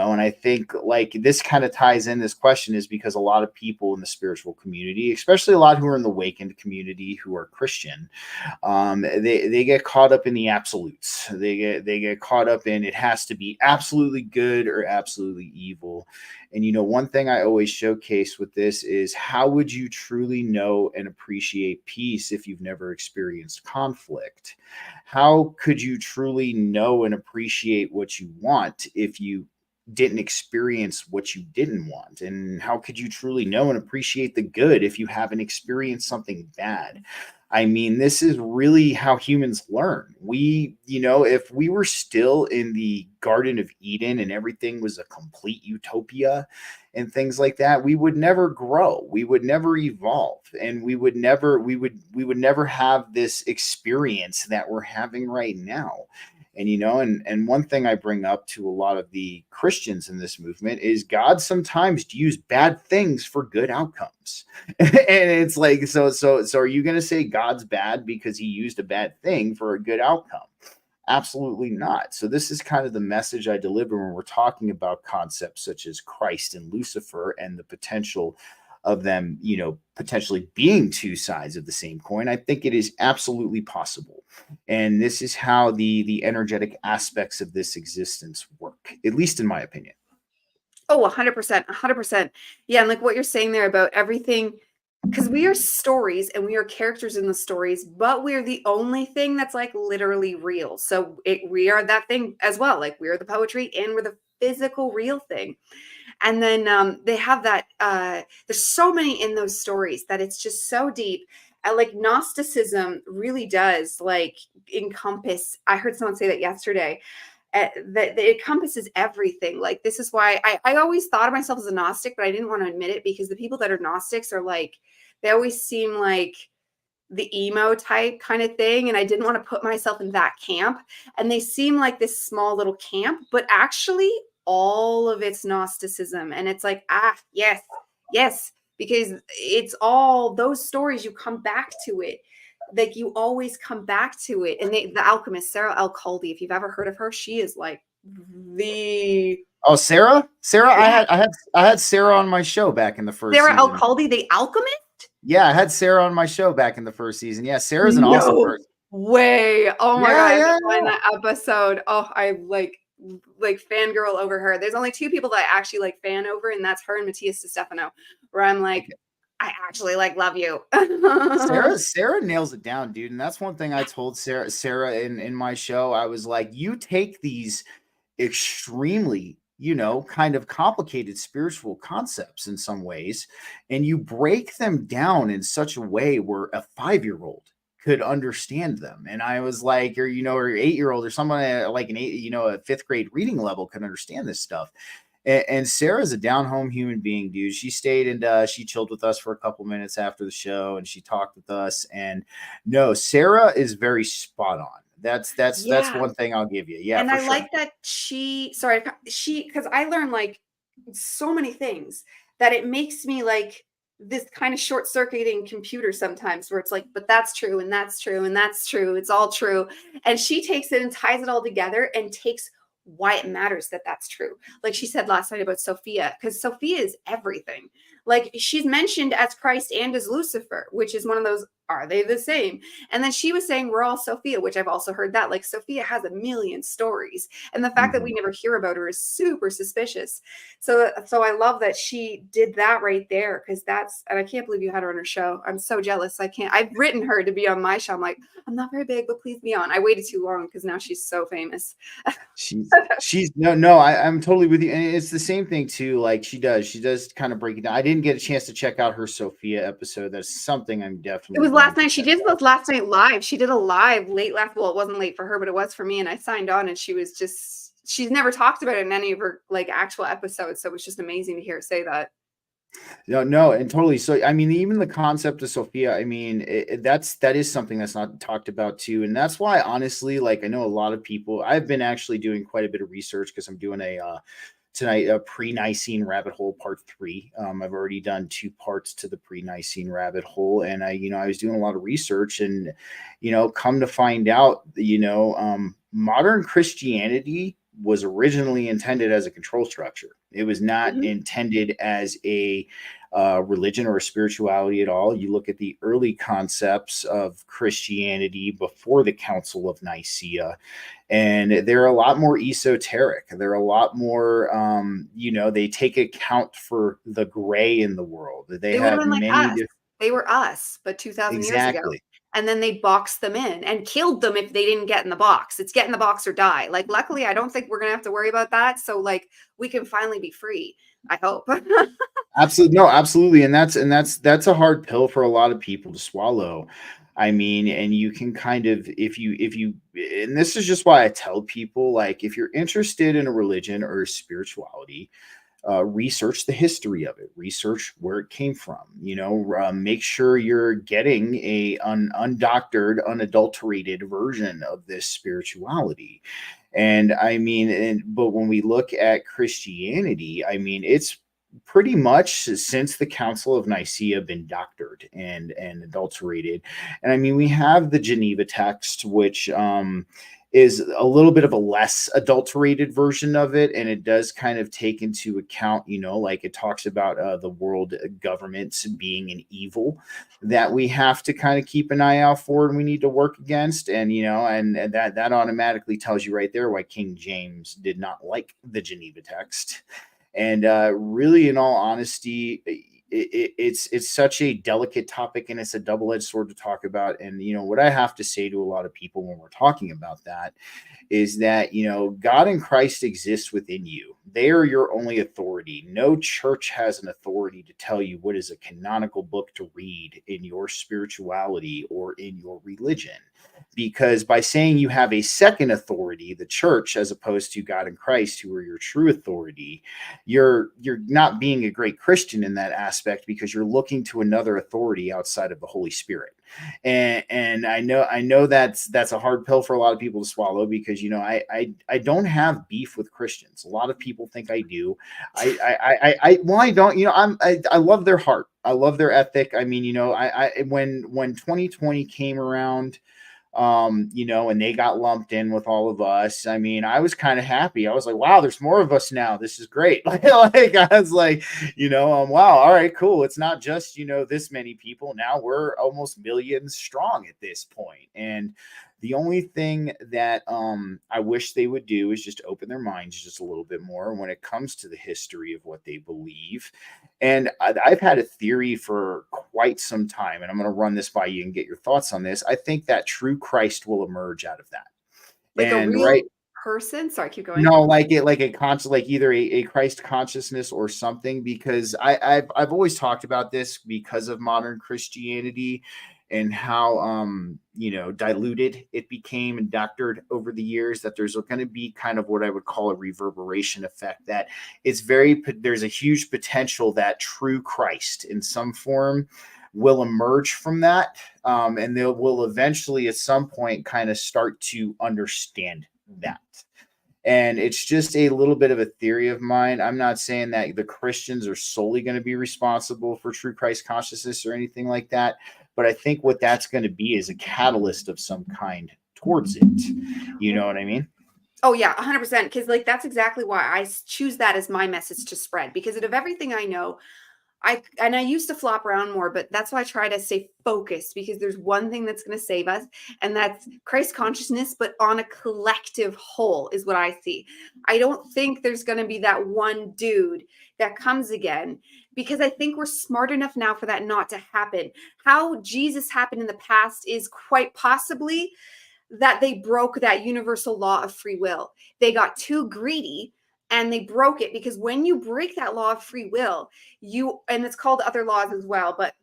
And I think like this kind of ties in, this question is because a lot of people in the spiritual community, especially a lot who are in the awakened community who are Christian, they get caught up in the absolutes. They get caught up in, it has to be absolutely good or absolutely evil. And one thing I always showcase with this is, how would you truly know and appreciate peace if you've never experienced conflict? How could you truly know and appreciate what you want if you didn't experience what you didn't want? And how could you truly know and appreciate the good if you haven't experienced something bad? I mean, this is really how humans learn. If we were still in the Garden of Eden and everything was a complete utopia and things like that, we would never grow. We would never evolve, and we would never have this experience that we're having right now. And one thing I bring up to a lot of the Christians in this movement is God sometimes used bad things for good outcomes. And it's like, so are you going to say God's bad because he used a bad thing for a good outcome? Absolutely not. So this is kind of the message I deliver when we're talking about concepts such as Christ and Lucifer and the potential of them, potentially being two sides of the same coin. I think it is absolutely possible. And this is how the energetic aspects of this existence work, at least in my opinion. Oh, 100%, 100%. Yeah, and like what you're saying there about everything, because we are stories and we are characters in the stories, but we're the only thing that's like literally real. So we are that thing as well. Like, we're the poetry and we're the physical real thing. And then they have that, there's so many in those stories that it's just so deep. Like, Gnosticism really does like encompass, I heard someone say that yesterday, that it encompasses everything. Like, this is why I always thought of myself as a Gnostic, but I didn't want to admit it, because the people that are Gnostics are like, they always seem like the emo type kind of thing. And I didn't want to put myself in that camp. And they seem like this small little camp, but actually all of it's Gnosticism. And it's like, yes, because it's all those stories, you come back to it. Like, you always come back to it. And the alchemist, Sarah L. Caldy, if you've ever heard of her, she is like the... Oh, Sarah? Yeah. I had Sarah on my show back in the first Sarah L. season. Caldy, the alchemist? Yeah, I had Sarah on my show back in the first season. Yeah, Sarah's an awesome person. Way. Oh my God. Yeah. In that episode. Oh, I like fangirl over her. There's only two people that I actually like fan over, and that's her and Matthias DiStefano, where I'm like, I actually like love you. Sarah nails it down, dude. And that's one thing I told Sarah in my show. I was like, you take these extremely, kind of complicated spiritual concepts in some ways, and you break them down in such a way where a 5-year-old could understand them. And I was like, or 8-year-old or someone like a 5th grade reading level could understand this stuff. And Sarah's a down home human being, dude. She stayed and she chilled with us for a couple minutes after the show, and she talked with us. And no, Sarah is very spot on. That's one thing I'll give you. Yeah, and for I sure. like that because I learned like so many things that it makes me like this kind of short-circuiting computer sometimes, where it's like, but that's true, and that's true, and that's true. It's all true. And she takes it and ties it all together and takes why it matters that that's true. Like she said last night about Sophia, because Sophia is everything. Like, she's mentioned as Christ and as Lucifer, which is one of those are they the same? And then she was saying we're all Sophia, which I've also heard that. Like Sophia has a million stories. And the fact that we never hear about her is super suspicious. So I love that she did that right there, because and I can't believe you had her on her show. I'm so jealous. I've written her to be on my show. I'm like, I'm not very big, but please be on. I waited too long because now she's so famous. She's no, I'm totally with you. And it's the same thing too. Like she does kind of break it down. I didn't get a chance to check out her Sophia episode. That's something I'm It definitely was going last to night. She check did out. this last night live. She did a live late last. Well, it wasn't late for her, but it was for me. And I signed on, and she's never talked about it in any of her like actual episodes. So it was just amazing to hear her say that. No, and totally. So, I mean, even the concept of Sophia, I mean, that is something that's not talked about too, and that's why, honestly, like I know a lot of people. I've been actually doing quite a bit of research because I'm doing tonight a pre-Nicene rabbit hole part 3. I've already done 2 parts to the pre-Nicene rabbit hole, and I was doing a lot of research, and come to find out, modern Christianity was originally intended as a control structure. It was not intended as a religion or a spirituality at all. You look at the early concepts of Christianity before the Council of Nicaea, and they're a lot more esoteric. They're a lot more, they take account for the gray in the world. They They would have have been like many us. different. They were us, but 2,000 years ago. Exactly. And then they boxed them in and killed them if they didn't get in the box. It's get in the box or die. Like, luckily, I don't think we're going to have to worry about that. So, like, we can finally be free. I hope. Absolutely. No, absolutely. And that's a hard pill for a lot of people to swallow. I mean, and you can kind of, if you, and this is just why I tell people, like, if you're interested in a religion or spirituality, research the history of it, research where it came from, make sure you're getting an undoctored, unadulterated version of this spirituality. And I mean, but when we look at Christianity, I mean, it's pretty much since the Council of Nicaea been doctored and adulterated. And I mean, we have the Geneva text, which is a little bit of a less adulterated version of it, and it does kind of take into account, like it talks about the world governments being an evil that we have to kind of keep an eye out for and we need to work against. And and that automatically tells you right there why King James did not like the Geneva text. And really, in all honesty, it's such a delicate topic, and it's a double-edged sword to talk about. And what I have to say to a lot of people when we're talking about that is that God and Christ exist within you. They are your only authority. No church has an authority to tell you what is a canonical book to read in your spirituality or in your religion. Because by saying you have a second authority, the church, as opposed to God and Christ, who are your true authority, you're not being a great Christian in that aspect, because you're looking to another authority outside of the Holy Spirit. And I know that's a hard pill for a lot of people to swallow, because I don't have beef with Christians. A lot of people think I do. I don't. I love their heart. I love their ethic. I mean, when 2020 came around, and they got lumped in with all of us. I mean, I was kind of happy. I was like, wow, there's more of us now. This is great. Like I was like, wow, all right, cool. It's not just, this many people. Now we're almost millions strong at this point. And the only thing that I wish they would do is just open their minds just a little bit more when it comes to the history of what they believe. And I've had a theory for quite some time, and I'm going to run this by you and get your thoughts on this. I think that true Christ will emerge out of that. Like a And real person. Sorry, keep going. no, like either a Christ consciousness or something, because I've always talked about this because of modern Christianity and how diluted it became and doctored over the years, that there's going to be kind of what I would call a reverberation effect, that there's a huge potential that true Christ in some form will emerge from that, and they will eventually at some point kind of start to understand that. And it's just a little bit of a theory of mine. I'm not saying that the Christians are solely going to be responsible for true Christ consciousness or anything like that, but I think what that's going to be is a catalyst of some kind towards it. You know what I mean? Oh yeah, 100%. Because like that's exactly why I choose that as my message to spread. Because out of everything I know, I used to flop around more, but that's why I try to stay focused, because there's one thing that's going to save us, and that's Christ consciousness, but on a collective whole is what I see. I don't think there's going to be that one dude that comes again, because I think we're smart enough now for that not to happen. How Jesus happened in the past is quite possibly that they broke that universal law of free will. They got too greedy and they broke it, because when you break that law of free will, and it's called other laws as well, but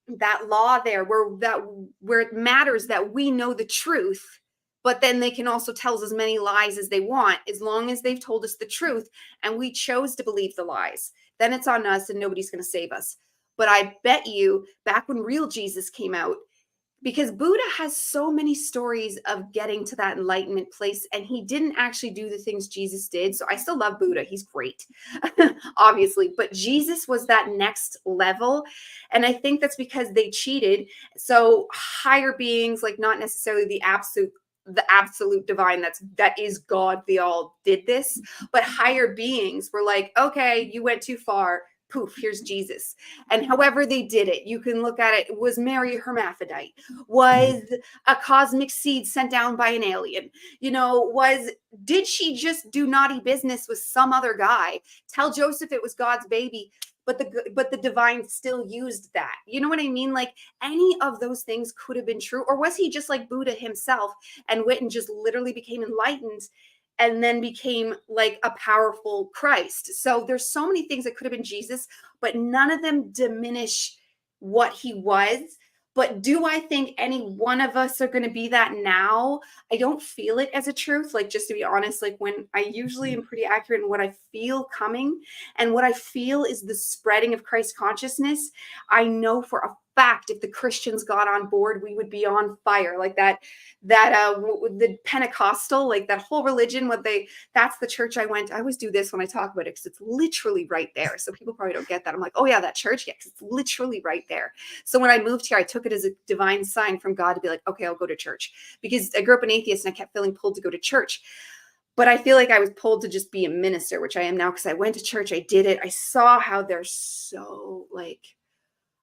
that law there where it matters that we know the truth, but then they can also tell us as many lies as they want, as long as they've told us the truth and we chose to believe the lies, then it's on us and nobody's going to save us. But I bet you back when real Jesus came out, because Buddha has so many stories of getting to that enlightenment place, and he didn't actually do the things Jesus did. So I still love Buddha. He's great, obviously, but Jesus was that next level. And I think that's because they cheated. So higher beings, like not necessarily the absolute divine, that is God, they all did this, but higher beings were like, okay, you went too far, poof, here's Jesus. And however they did it, you can look at it. Was Mary hermaphrodite? Was a cosmic seed sent down by an alien? Did she just do naughty business with some other guy, tell Joseph it was God's baby, but the divine still used that? You know what I mean? Like, any of those things could have been true. Or was he just like Buddha himself and went and just literally became enlightened and then became like a powerful Christ? So there's so many things that could have been Jesus, but none of them diminish what he was. But do I think any one of us are going to be that now? I don't feel it as a truth. Like, just to be honest, like, when I usually am pretty accurate in what I feel coming, and what I feel is the spreading of Christ consciousness. I know for a fact if the Christians got on board, we would be on fire. Like the Pentecostal, like that whole religion, that's the church I went. I always do this when I talk about it, because it's literally right there. So people probably don't get that. I'm like, oh yeah, that church. Yeah, because it's literally right there. So when I moved here, I took it as a divine sign from God to be like, okay, I'll go to church, because I grew up an atheist and I kept feeling pulled to go to church. But I feel like I was pulled to just be a minister, which I am now, because I went to church. I did it. I saw how they're so like,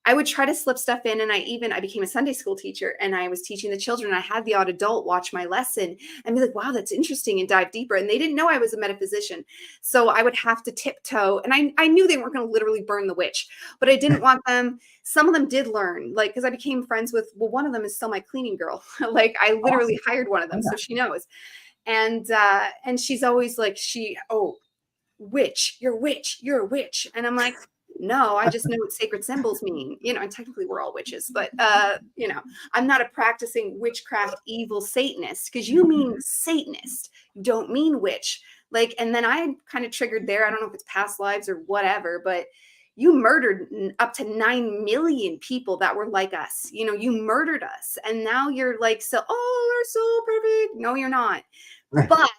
I would try to slip stuff in. And I became a Sunday school teacher, and I was teaching the children. I had the odd adult watch my lesson and be like, wow, that's interesting, and dive deeper. And they didn't know I was a metaphysician. So I would have to tiptoe. And I knew they weren't going to literally burn the witch, but I didn't want them. Some of them did learn, like, because I became friends with, one of them is still my cleaning girl. Like, I literally hired one of them. So she knows. And she's always like, witch, you're a witch. And I'm like, no, I just know what sacred symbols mean, and technically we're all witches, but I'm not a practicing witchcraft evil Satanist, because you mean Satanist, you don't mean witch. Like, and then I kind of triggered there. I don't know if it's past lives or whatever, but you murdered up to 9 million people that were like us. You murdered us, and now you're like, we're so perfect. No, you're not. But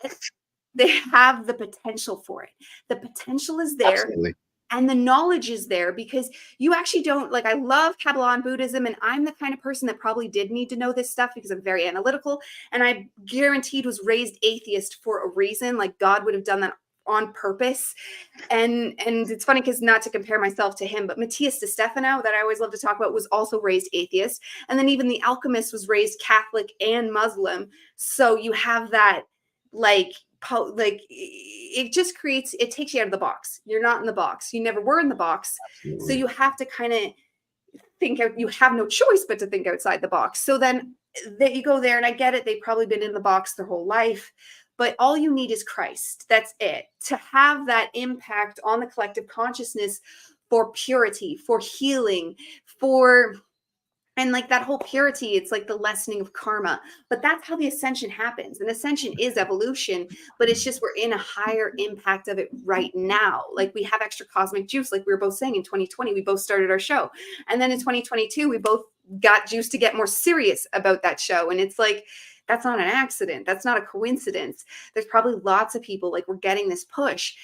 they have the potential for it. The potential is there. Absolutely. And the knowledge is there, because you actually don't, like, I love Kabbalah and Buddhism, and I'm the kind of person that probably did need to know this stuff, because I'm very analytical, and I guaranteed was raised atheist for a reason. Like, God would have done that on purpose. And it's funny, because not to compare myself to him, but Matthias de Stefano, that I always love to talk about, was also raised atheist. And then even the alchemist was raised Catholic and Muslim. So you have that, like it just it takes you out of the box. You're not in the box. You never were in the box. Absolutely. So you have to kind of think out. You have no choice but to think outside the box. So then that you go there, and I get it. They've probably been in the box their whole life, but all you need is Christ. That's it. To have that impact on the collective consciousness for purity, for healing, and like that whole purity, it's like the lessening of karma. But that's how the ascension happens. And ascension is evolution, but it's just we're in a higher impact of it right now. Like, we have extra cosmic juice, like we were both saying in 2020, we both started our show. And then in 2022, we both got juice to get more serious about that show. And it's like, that's not an accident. That's not a coincidence. There's probably lots of people, like, we're getting this push.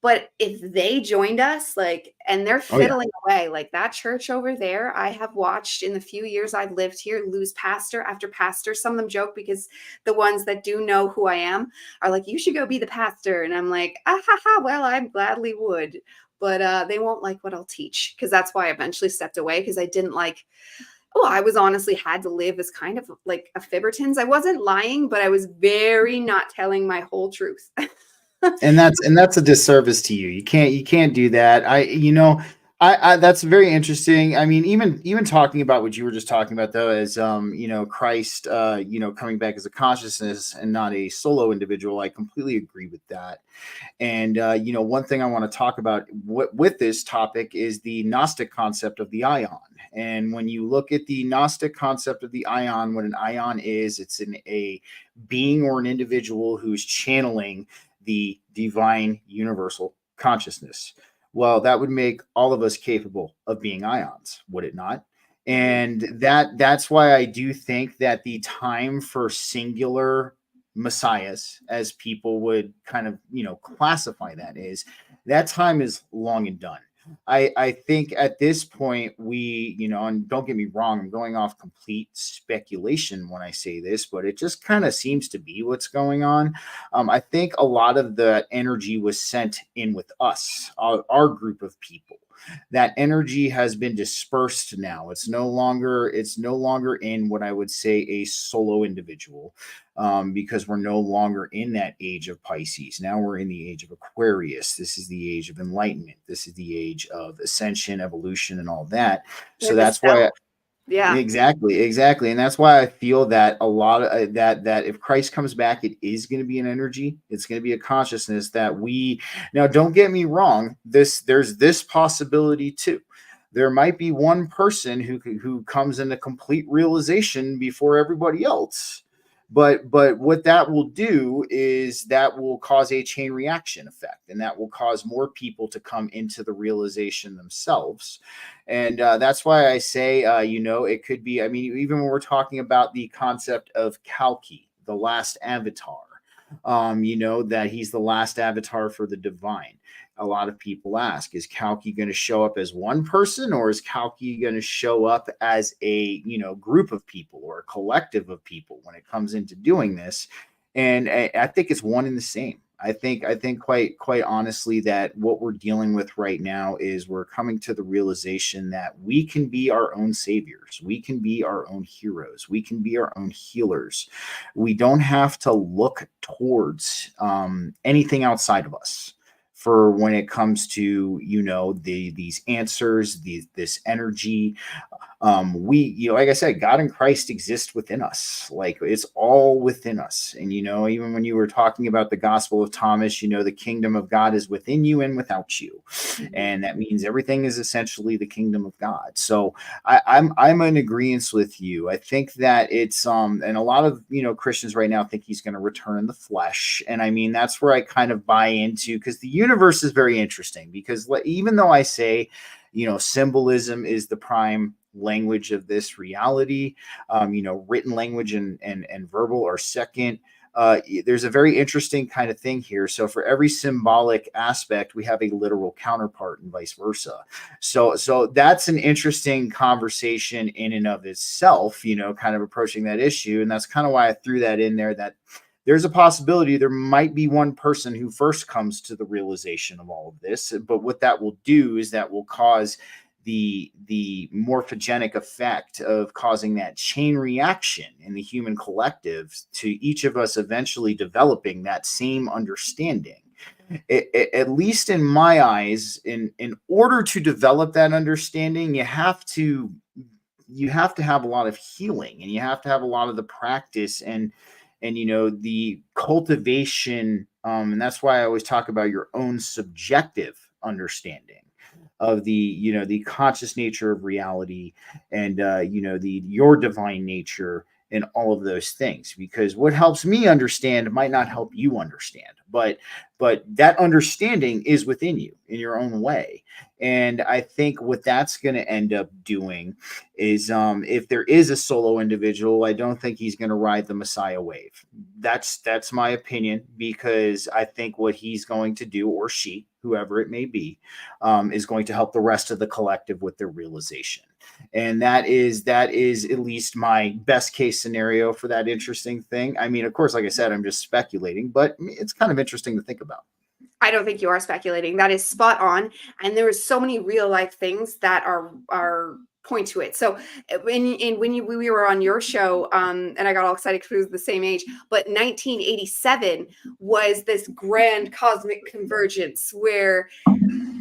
But if they joined us, like, and they're Oh yeah. fiddling away, like that church over there, I have watched in the few years I've lived here lose pastor after pastor. Some of them joke because the ones that do know who I am are like, you should go be the pastor. And I'm like, ah, ha, ha, well, I gladly would. But they won't like what I'll teach, because that's why I eventually stepped away, because I didn't like, oh, I was honestly had to live as kind of like a Fibbertons. I wasn't lying, but I was very not telling my whole truth. And that's a disservice to you. You can't do that. I that's very interesting. I mean, even talking about what you were just talking about, though, as Christ, coming back as a consciousness and not a solo individual. I completely agree with that. And one thing I want to talk about with this topic is the Gnostic concept of the ion. And when you look at the Gnostic concept of the ion, what an ion is, it's a being or an individual who's channeling the divine universal consciousness. Well, that would make all of us capable of being ions, would it not? And that's why I do think that the time for singular messiahs, as people would kind of classify that, is that time is long and done. I think at this point we, and don't get me wrong, I'm going off complete speculation when I say this, but it just kind of seems to be what's going on. I think a lot of the energy was sent in with us, our group of people. That energy has been dispersed now. It's no longer in what I would say a solo individual, because we're no longer in that age of Pisces. Now we're in the age of Aquarius. This is the age of enlightenment. This is the age of ascension, evolution, and all that. So that's why. Yeah. Exactly, and that's why I feel that a lot of that if Christ comes back, it is going to be an energy. It's going to be a consciousness that we now. Don't get me wrong. There's this possibility too. There might be one person who comes into complete realization before everybody else. But what that will do is that will cause a chain reaction effect, and that will cause more people to come into the realization themselves. And that's why I say, it could be. I mean, even when we're talking about the concept of Kalki, the last avatar, that he's the last avatar for the divine. A lot of people ask, is Kalki going to show up as one person, or is Kalki going to show up as a, group of people or a collective of people when it comes into doing this? And I think it's one and the same. I think quite honestly that what we're dealing with right now is we're coming to the realization that we can be our own saviors. We can be our own heroes. We can be our own healers. We don't have to look towards anything outside of us for when it comes to these answers, this energy. We, like I said, God and Christ exist within us. Like, it's all within us. And even when you were talking about the Gospel of Thomas, the kingdom of God is within you and without you. And that means everything is essentially the kingdom of God. So I'm in agreement with you. I think that it's and a lot of Christians right now think he's going to return in the flesh. And I mean, that's where I kind of buy into, because the universe is very interesting, because even though I say symbolism is the prime language of this reality, written language and verbal are second. There's a very interesting kind of thing here. So for every symbolic aspect, we have a literal counterpart, and vice versa. So that's an interesting conversation in and of itself, kind of approaching that issue. And that's kind of why I threw that in there, that there's a possibility there might be one person who first comes to the realization of all of this. But what that will do is that will cause the morphogenic effect of causing that chain reaction in the human collective, to each of us eventually developing that same understanding. At least in my eyes, in order to develop that understanding, you have to have a lot of healing, and you have to have a lot of the practice and the cultivation, and that's why I always talk about your own subjective understanding of the conscious nature of reality, and your divine nature, and all of those things. Because what helps me understand might not help you understand, but that understanding is within you in your own way. And I think what that's going to end up doing is, if there is a solo individual, I don't think he's going to ride the Messiah wave. That's my opinion, because I think what he's going to do, or she, whoever it may be, is going to help the rest of the collective with their realization. And that is at least my best case scenario for that interesting thing. I mean, of course, like I said, I'm just speculating, but it's kind of interesting to think about. I don't think you are speculating. That is spot on. And there is so many real life things that are point to it. So we were on your show, and I got all excited because we were the same age, but 1987 was this grand cosmic convergence where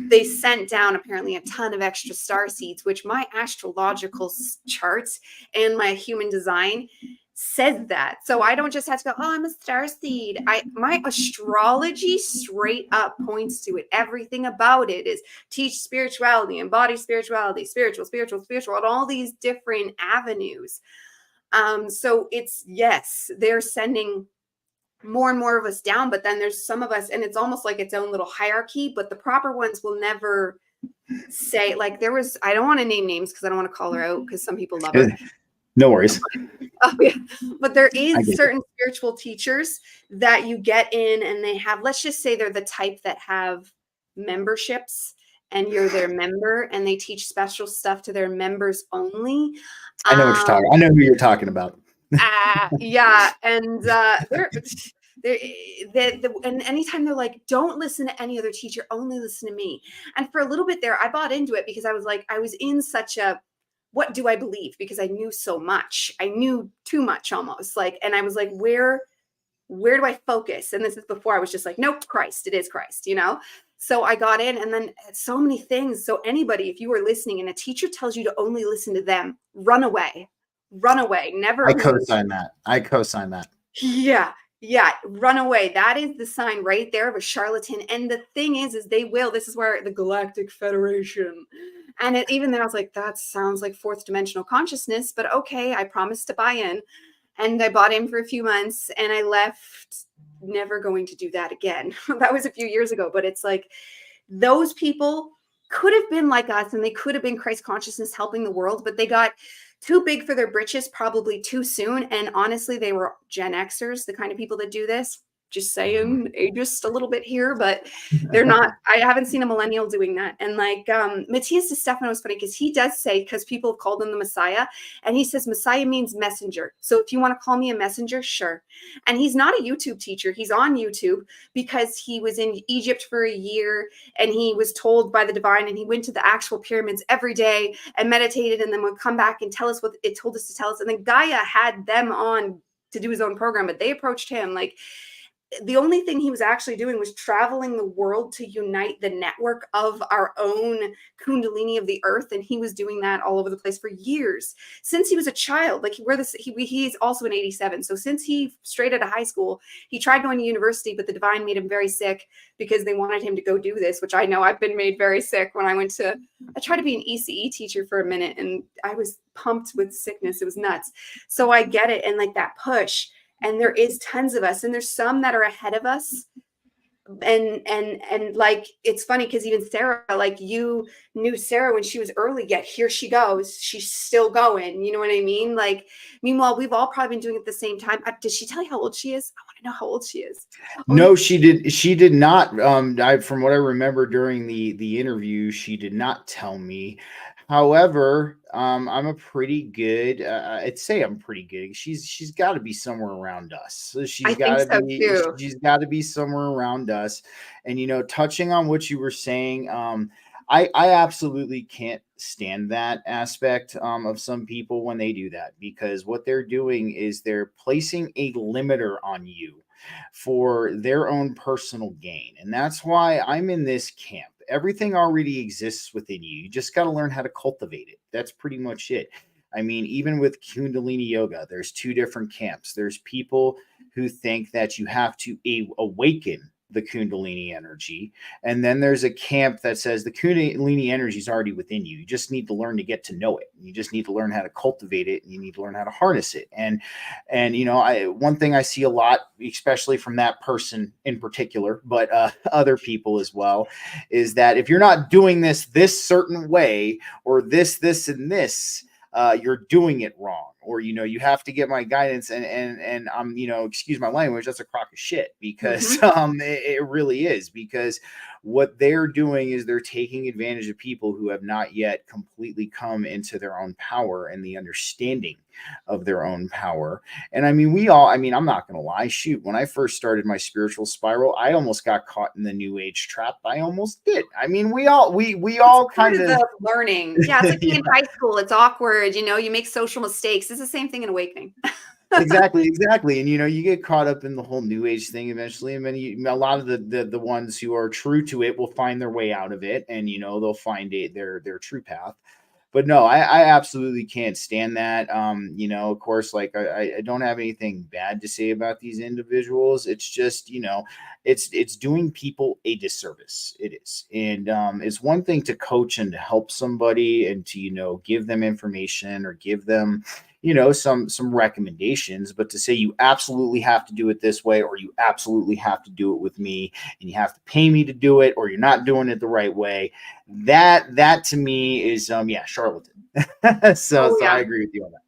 they sent down apparently a ton of extra star seeds, which my astrological charts and my human design says that. So I don't just have to go, oh, I'm a star seed. My astrology straight up points to it. Everything about it is teach spirituality, embody spirituality, spiritual, and all these different avenues. So it's, yes, they're sending more and more of us down, but then there's some of us, and it's almost like its own little hierarchy, but the proper ones will never say, like, there was, I don't want to name names because I don't want to call her out because some people love her. No worries. Oh, yeah. But there is certain spiritual teachers that you get in, and they have, let's just say they're the type that have memberships and you're their member, and they teach special stuff to their members only. I know what you're talking. I know who you're talking about. Yeah. And and anytime they're like, don't listen to any other teacher, only listen to me. And for a little bit there, I bought into it because I was like, I was in such a, what do I believe? Because I knew so much. I knew too much almost, like, and I was like, where do I focus? And this is before I was just like, nope, Christ, it is Christ, you know? So I got in, and then so many things. So anybody, if you were listening and a teacher tells you to only listen to them, run away, never. I co-sign that. Yeah, run away. That is the sign right there of a charlatan. And the thing is they will, this is where the Galactic Federation, and even then I was like, that sounds like fourth dimensional consciousness, but okay, I promised to buy in. And I bought in for a few months and I left, never going to do that again. That was a few years ago, but it's like, those people could have been like us, and they could have been Christ consciousness helping the world, but they got too big for their britches probably too soon. And honestly, they were Gen Xers, the kind of people that do this. Just saying, ageist a little bit here, but they're not. I haven't seen a millennial doing that. And like Matthias de Stefano is funny because he does say, because people have called him the Messiah, and he says Messiah means messenger. So if you want to call me a messenger, sure. And he's not a YouTube teacher. He's on YouTube because he was in Egypt for a year, and he was told by the divine, and he went to the actual pyramids every day and meditated, and then would come back and tell us what it told us to tell us. And then Gaia had them on to do his own program, but they approached him like, the only thing he was actually doing was traveling the world to unite the network of our own Kundalini of the earth. And he was doing that all over the place for years, since he was a child. Like he's also in 87. So since he straight out of high school, he tried going to university, but the divine made him very sick because they wanted him to go do this, which I know I've been made very sick when I tried to be an ECE teacher for a minute, and I was pumped with sickness. It was nuts. So I get it. And like that push. And there is tons of us, and there's some that are ahead of us. And like, it's funny because even Sarah, like, you knew Sarah when she was early, yet here she goes. She's still going. You know what I mean? Like, meanwhile, we've all probably been doing it at the same time. Did she tell you how old she is? I want to know how old she is. No, she did not. From what I remember during the interview, she did not tell me. However, I'm a pretty good. I'd say I'm pretty good. She's got to be somewhere around us. So she's got to be somewhere around us. And touching on what you were saying, I absolutely can't stand that aspect of some people when they do that, because what they're doing is they're placing a limiter on you for their own personal gain. And that's why I'm in this camp. Everything already exists within you. You just got to learn how to cultivate it. That's pretty much it. I mean, even with Kundalini yoga, there's two different camps. There's people who think that you have to awaken the Kundalini energy. And then there's a camp that says the Kundalini energy is already within you. You just need to learn to get to know it. You just need to learn how to cultivate it, and you need to learn how to harness it. And one thing I see a lot, especially from that person in particular, but other people as well, is that if you're not doing this certain way, or this, and this, you're doing it wrong. or you have to get my guidance, and I'm, excuse my language, that's a crock of shit, because it really is, because what they're doing is they're taking advantage of people who have not yet completely come into their own power and the understanding of their own power. And I mean, I'm not going to lie. Shoot, when I first started my spiritual spiral, I almost got caught in the new age trap. I almost did. I mean, we all kind of learning. Yeah. It's like being yeah. in high school. It's awkward. You make social mistakes. It's the same thing in awakening. Exactly. And you get caught up in the whole new age thing eventually, and then a lot of the ones who are true to it will find their way out of it, and they'll find their true path. But no, I absolutely can't stand that. Of course, like I don't have anything bad to say about these individuals. It's just, it's doing people a disservice. It is. And it's one thing to coach and to help somebody and to, give them information or give them, some recommendations, but to say you absolutely have to do it this way, or you absolutely have to do it with me, and you have to pay me to do it, or you're not doing it the right way, that to me is charlatan. So I agree with you on that.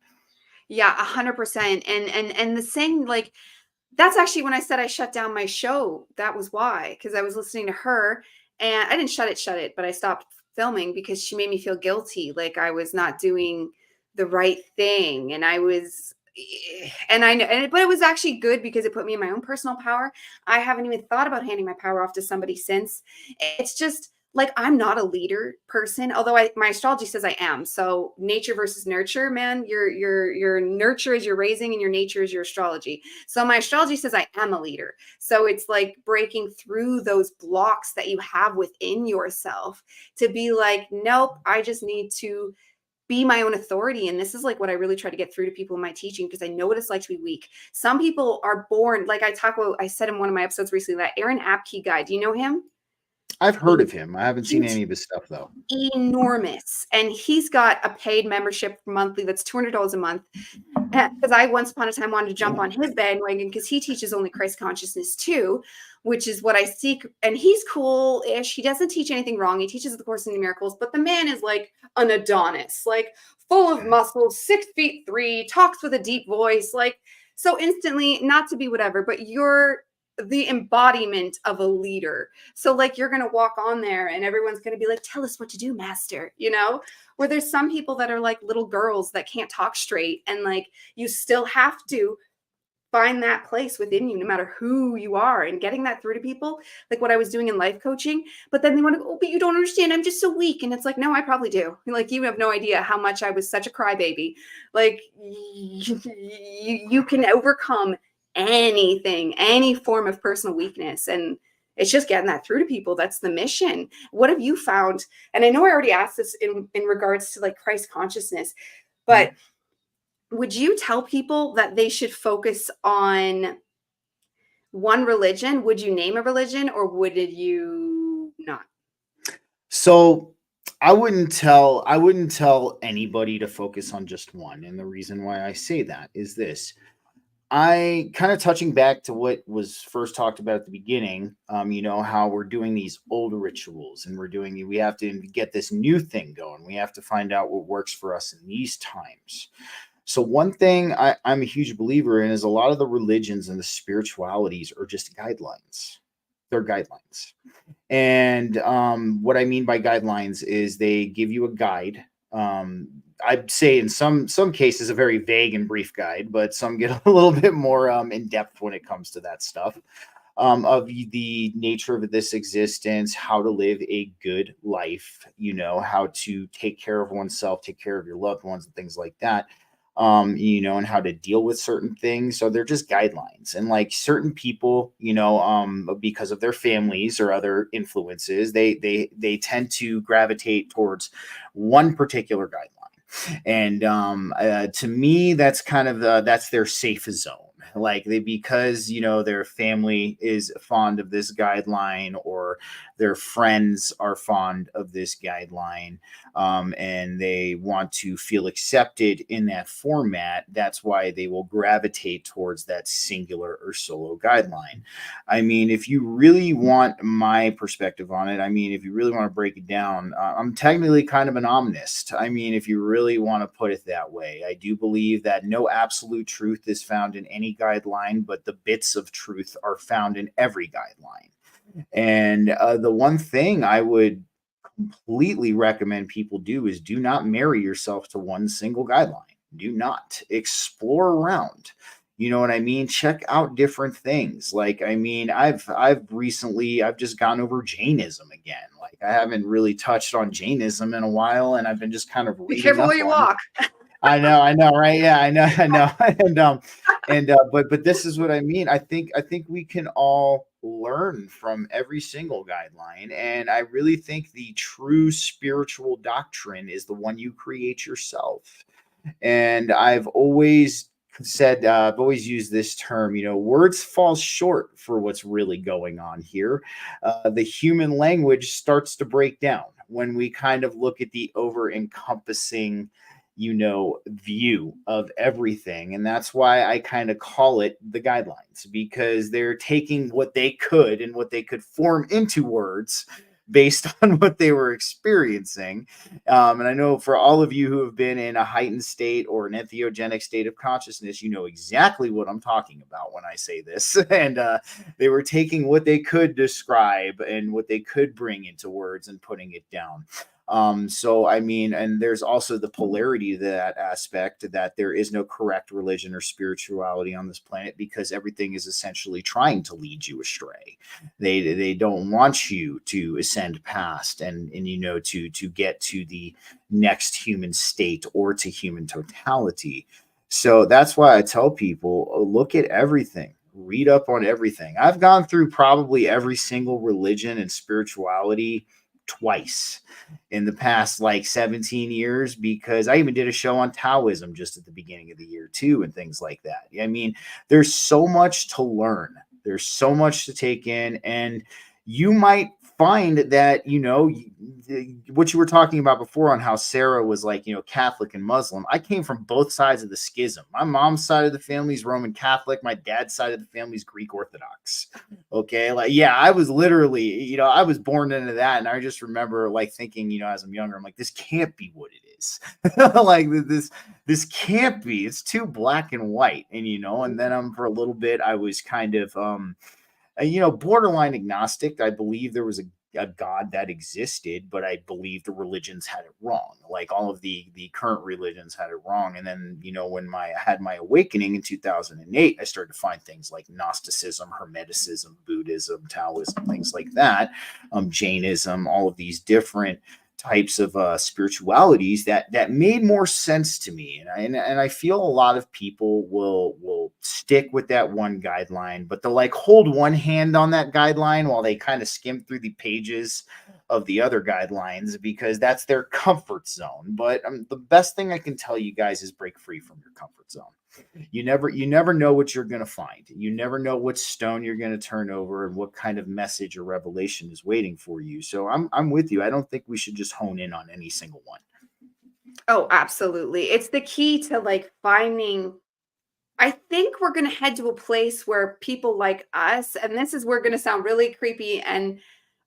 Yeah, 100%. And the saying, like, that's actually when I said I shut down my show. That was why, because I was listening to her, and I didn't shut it, but I stopped filming because she made me feel guilty, like I was not doing the right thing. And I was, and I know, but it was actually good because it put me in my own personal power. I haven't even thought about handing my power off to somebody since. It's just like, I'm not a leader person, although my astrology says I am. So nature versus nurture, man, your nurture is your raising and your nature is your astrology. So my astrology says I am a leader. So it's like breaking through those blocks that you have within yourself to be like, nope, I just need to be my own authority. And this is like what I really try to get through to people in my teaching, because I know what it's like to be weak. Some people are born, like I said in one of my episodes recently, that Aaron Apke guy. Do you know him? I've heard of him. I haven't seen any of his stuff though. Enormous. And he's got a paid membership monthly that's $200 a month. Because I once upon a time wanted to jump on his bandwagon, because he teaches only Christ consciousness too, which is what I seek. And he's cool-ish. He doesn't teach anything wrong. He teaches the Course in the Miracles, but the man is like an Adonis, like full of muscles, 6'3", talks with a deep voice. Like, so instantly, not to be whatever, but you're the embodiment of a leader. So like, you're going to walk on there and everyone's going to be like, tell us what to do, master, where there's some people that are like little girls that can't talk straight. And like, you still have to find that place within you, no matter who you are, and getting that through to people, like what I was doing in life coaching. But then they want to go, oh, but you don't understand, I'm just so weak. And it's like, no, I probably do. Like, you have no idea how much I was such a crybaby. Like, you can overcome anything, any form of personal weakness. And it's just getting that through to people. That's the mission. What have you found? And I know I already asked this in regards to like Christ consciousness, but would you tell people that they should focus on one religion? Would you name a religion, or would you not? So I wouldn't tell anybody to focus on just one. And the reason why I say that is this. I kind of touching back to what was first talked about at the beginning, how we're doing these old rituals and we have to get this new thing going. We have to find out what works for us in these times. So one thing I'm a huge believer in is a lot of the religions and the spiritualities are just guidelines. They're guidelines. And what I mean by guidelines is they give you a guide. I'd say in some cases a very vague and brief guide, but some get a little bit more in depth when it comes to that stuff, of the nature of this existence, how to live a good life, how to take care of oneself, take care of your loved ones and things like that. And how to deal with certain things. So they're just guidelines. And like certain people, because of their families or other influences, they tend to gravitate towards one particular guideline. And to me, that's kind of that's their safe zone. like because their family is fond of this guideline, or their friends are fond of this guideline, and they want to feel accepted in that format. That's why they will gravitate towards that singular or solo guideline. I mean, if you really want my perspective on it, I mean, if you really want to break it down, I'm technically kind of an omnist. I mean, if you really want to put it that way, I do believe that no absolute truth is found in any guideline, but the bits of truth are found in every guideline. And the one thing I would completely recommend people do is do not marry yourself to one single guideline. Do not explore around. You know what I mean? Check out different things. Like, I mean, I've just gone over Jainism again. Like, I haven't really touched on Jainism in a while, and I've been just kind of Be reading careful up where you on it. walk. I know, right? Yeah, I know. But this is what I mean. I think we can all learn from every single guideline, and I really think the true spiritual doctrine is the one you create yourself. And I've always used this term, words fall short for what's really going on here. The human language starts to break down when we kind of look at the over encompassing view of everything. And that's why I kind of call it the guidelines, because they're taking what they could and what they could form into words based on what they were experiencing. And I know for all of you who have been in a heightened state or an entheogenic state of consciousness, you know exactly what I'm talking about when I say this. And they were taking what they could describe and what they could bring into words and putting it down. So I mean, and there's also the polarity of that aspect, that there is no correct religion or spirituality on this planet, because everything is essentially trying to lead you astray. They don't want you to ascend past and to get to the next human state or to human totality. So that's why I tell people, look at everything, read up on everything. I've gone through probably every single religion and spirituality twice in the past like 17 years, because I even did a show on Taoism just at the beginning of the year too, and things like that. I mean, there's so much to learn. There's so much to take in, and you might find that, what you were talking about before on how Sarah was like, Catholic and Muslim. I came from both sides of the schism. My mom's side of the family is Roman Catholic. My dad's side of the family is Greek Orthodox. Okay. Like, yeah, I was literally, I was born into that. And I just remember like thinking, as I'm younger, I'm like, this can't be what it is. Like this can't be, it's too black and white. And then for a little bit, I was kind of, borderline agnostic. I believe there was a God that existed, but I believe the religions had it wrong. Like all of the current religions had it wrong. And then, when I had my awakening in 2008, I started to find things like Gnosticism, Hermeticism, Buddhism, Taoism, things like that, Jainism, all of these different types of spiritualities that made more sense to me. And I feel a lot of people will stick with that one guideline, but they'll like hold one hand on that guideline while they kind of skim through the pages of the other guidelines, because that's their comfort zone. But the best thing I can tell you guys is break free from your comfort zone. You never know what you're going to find. You never know what stone you're going to turn over and what kind of message or revelation is waiting for you. So I'm with you. I don't think we should just hone in on any single one. Oh, absolutely. It's the key to like finding. I think we're going to head to a place where people like us, and this is, we're going to sound really creepy,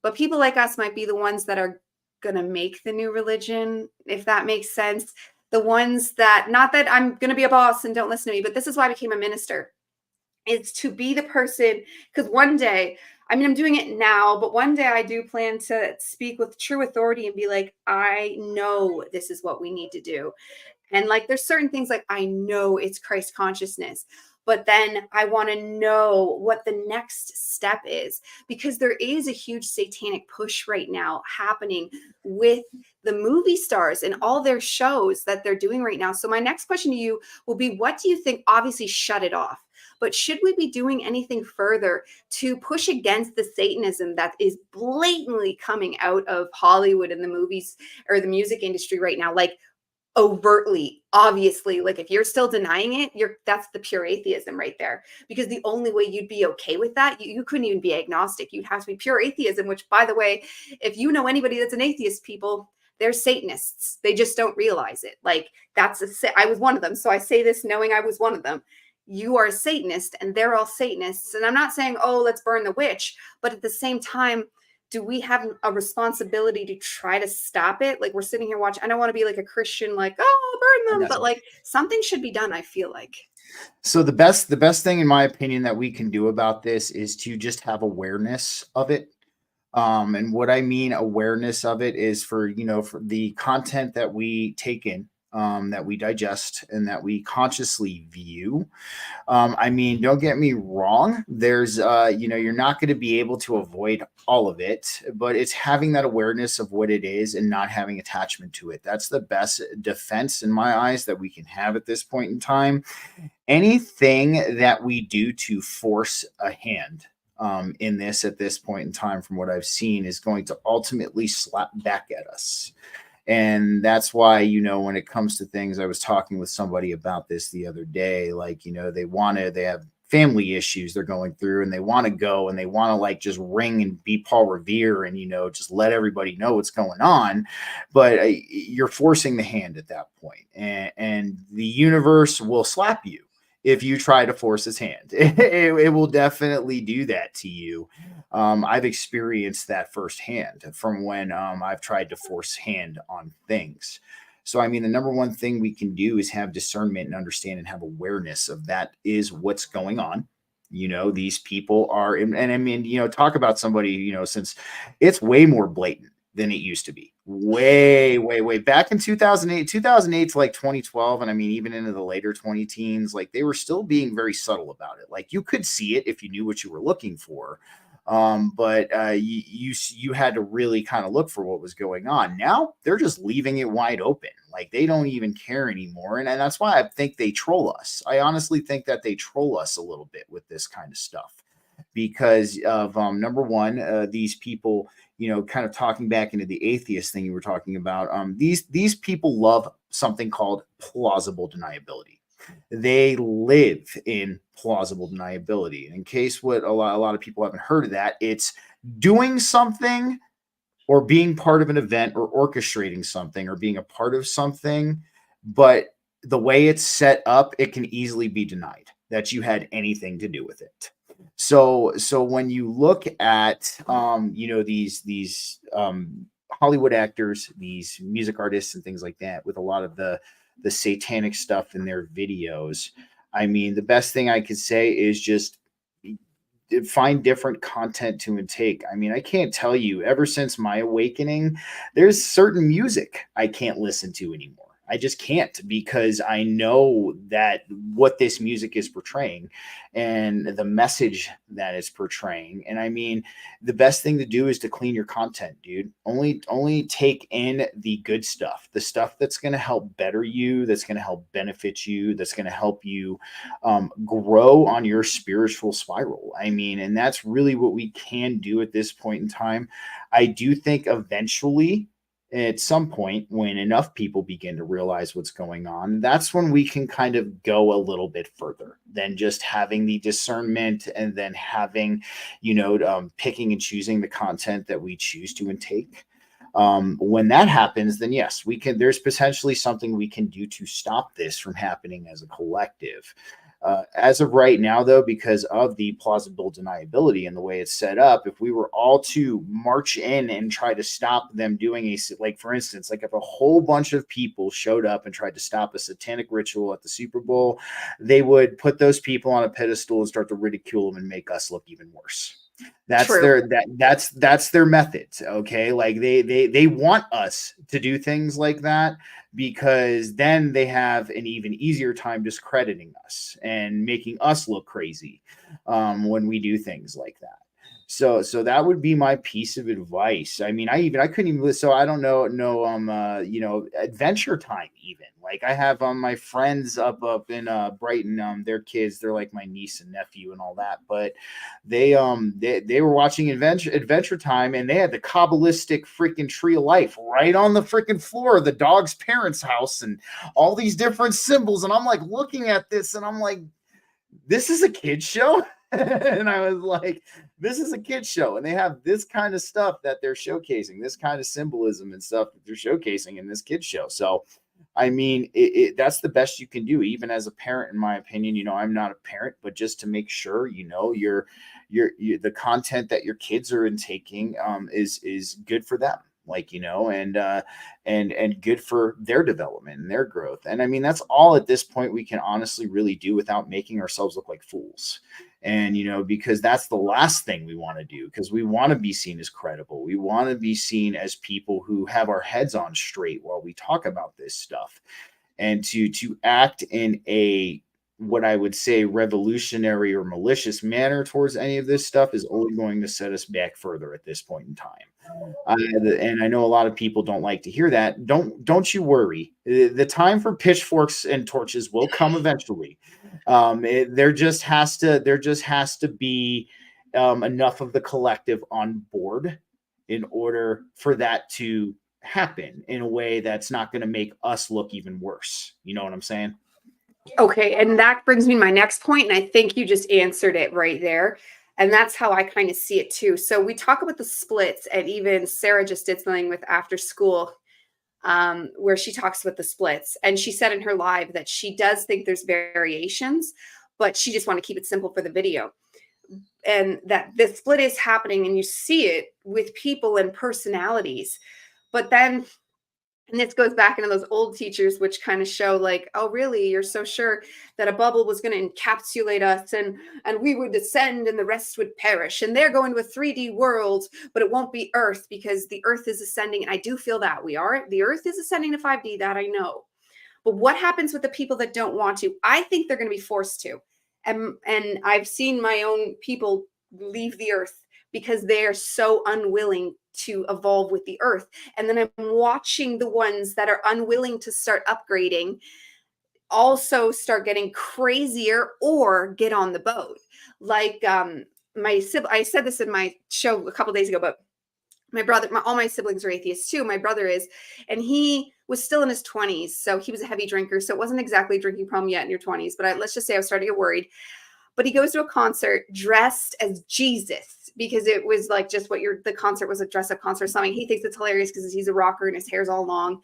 but people like us might be the ones that are going to make the new religion, if that makes sense. The ones that, not that I'm going to be a boss and don't listen to me, but this is why I became a minister. Is to be the person, because one day, I mean, I'm doing it now, but one day I do plan to speak with true authority and be like, I know this is what we need to do. And like, there's certain things like, I know it's Christ consciousness, but then I want to know what the next step is, because there is a huge satanic push right now happening with the movie stars and all their shows that they're doing right now. So my next question to you will be, what do you think? Obviously, shut it off. But should we be doing anything further to push against the Satanism that is blatantly coming out of Hollywood and the movies or the music industry right now? Like, overtly, obviously, like if you're still denying it, that's the pure atheism right there. Because the only way you'd be okay with that, you couldn't even be agnostic. You'd have to be pure atheism, which, by the way, if you know anybody that's an atheist, people, they're Satanists. They just don't realize it. Like I was one of them. So I say this knowing I was one of them. You are a Satanist and they're all Satanists. And I'm not saying, oh, let's burn the witch. But at the same time, do we have a responsibility to try to stop it? Like we're sitting here watching. I don't want to be like a Christian, like, oh, I'll burn them, but like something should be done, I feel like. So the best thing in my opinion that we can do about this is to just have awareness of it. And what I mean awareness of it is for for the content that we take in, that we digest and that we consciously view. I mean, don't get me wrong. There's, you're not going to be able to avoid all of it, but it's having that awareness of what it is and not having attachment to it. That's the best defense in my eyes that we can have at this point in time. Anything that we do to force a hand in this at this point in time, from what I've seen, is going to ultimately slap back at us. And that's why, when it comes to things, I was talking with somebody about this the other day, like, they have family issues they're going through and they want to go and they want to like just ring and be Paul Revere and, just let everybody know what's going on. But you're forcing the hand at that point, and the universe will slap you if you try to force its hand. It will definitely do that to you. I've experienced that firsthand from when I've tried to force hand on things. So, I mean, the number one thing we can do is have discernment and understand and have awareness of that is what's going on. These people are, and I mean, talk about somebody, since it's way more blatant than it used to be. Way back in 2008 to like 2012. And I mean, even into the later 20 teens, like they were still being very subtle about it. Like you could see it if you knew what you were looking for. But you had to really kind of look for what was going on. Now they're just leaving it wide open. Like they don't even care anymore. And that's why I think they troll us. I honestly think that they troll us a little bit with this kind of stuff because of number one, these people, kind of talking back into the atheist thing you were talking about. These people love something called plausible deniability. They live in plausible deniability. And in case what a lot of people haven't heard of that, it's doing something or being part of an event or orchestrating something or being a part of something, but the way it's set up, it can easily be denied that you had anything to do with it. So when you look at these Hollywood actors, these music artists and things like that, with a lot of the satanic stuff in their videos, I mean, the best thing I could say is just find different content to intake. I mean, I can't tell you, ever since my awakening, there's certain music I can't listen to anymore. I just can't, because I know that what this music is portraying and the message that it's portraying. And I mean, the best thing to do is to clean your content, dude. Only take in the good stuff, the stuff that's going to help better you, that's going to help benefit you, that's going to help you grow on your spiritual spiral. I mean, and that's really what we can do at this point in time. I do think eventually, at some point, when enough people begin to realize what's going on, that's when we can kind of go a little bit further than just having the discernment and then having, picking and choosing the content that we choose to intake. When that happens, then yes, there's potentially something we can do to stop this from happening as a collective. As of right now, though, because of the plausible deniability and the way it's set up, if we were all to march in and try to stop them doing like, for instance, like if a whole bunch of people showed up and tried to stop a satanic ritual at the Super Bowl, they would put those people on a pedestal and start to ridicule them and make us look even worse. That's True. that's their methods. Okay. Like they want us to do things like that because then they have an even easier time discrediting us and making us look crazy when we do things like that. So that would be my piece of advice. I mean, I couldn't even, so I don't know, adventure time even. Like I have my friends up in Brighton, their kids, they're like my niece and nephew and all that, but they were watching Adventure Time, and they had the Kabbalistic freaking tree of life right on the freaking floor of the dog's parents' house and all these different symbols. And I'm like looking at this and I'm like, this is a kid's show. And I was like, this is a kid's show. And they have this kind of stuff that they're showcasing, this kind of symbolism and stuff that they're showcasing in this kid's show. So, I mean, that's the best you can do, even as a parent, in my opinion. You know, I'm not a parent, but just to make sure, you know, the content that your kids are intaking is good for them. Like, you know, and good for their development and their growth. And I mean, that's all at this point we can honestly really do without making ourselves look like fools. And, you know, because that's the last thing we want to do, because we want to be seen as credible. We want to be seen as people who have our heads on straight while we talk about this stuff. And to act in a, what I would say, revolutionary or malicious manner towards any of this stuff is only going to set us back further at this point in time. And I know a lot of people don't like to hear that. Don't you worry. The time for pitchforks and torches will come eventually. There just has to be enough of the collective on board in order for that to happen in a way that's not going to make us look even worse. You know what I'm saying? Okay, and that brings me to my next point, and I think you just answered it right there. And that's how I kind of see it too. So we talk about the splits, and even Sarah just did something with After School where she talks about the splits. And she said in her live that she does think there's variations, but she just want to keep it simple for the video. And that the split is happening, and you see it with people and personalities. But then, and this goes back into those old teachers, which kind of show like, oh, really? You're so sure that a bubble was going to encapsulate us and we would descend and the rest would perish. And they're going to a 3D world, but it won't be Earth because the Earth is ascending. And I do feel that the Earth is ascending to 5D, that I know. But what happens with the people that don't want to? I think they're going to be forced to. And I've seen my own people leave the Earth because they're so unwilling to evolve with the Earth. And then I'm watching the ones that are unwilling to start upgrading also start getting crazier or get on the boat. Like I said this in my show a couple days ago, but my brother, all my siblings are atheists too. My brother is, and he was still in his 20s. So he was a heavy drinker. So it wasn't exactly a drinking problem yet in your 20s, but let's just say I was starting to get worried. But he goes to a concert dressed as Jesus because it was like just the concert was a dress up concert or something. He thinks it's hilarious because he's a rocker and his hair's all long.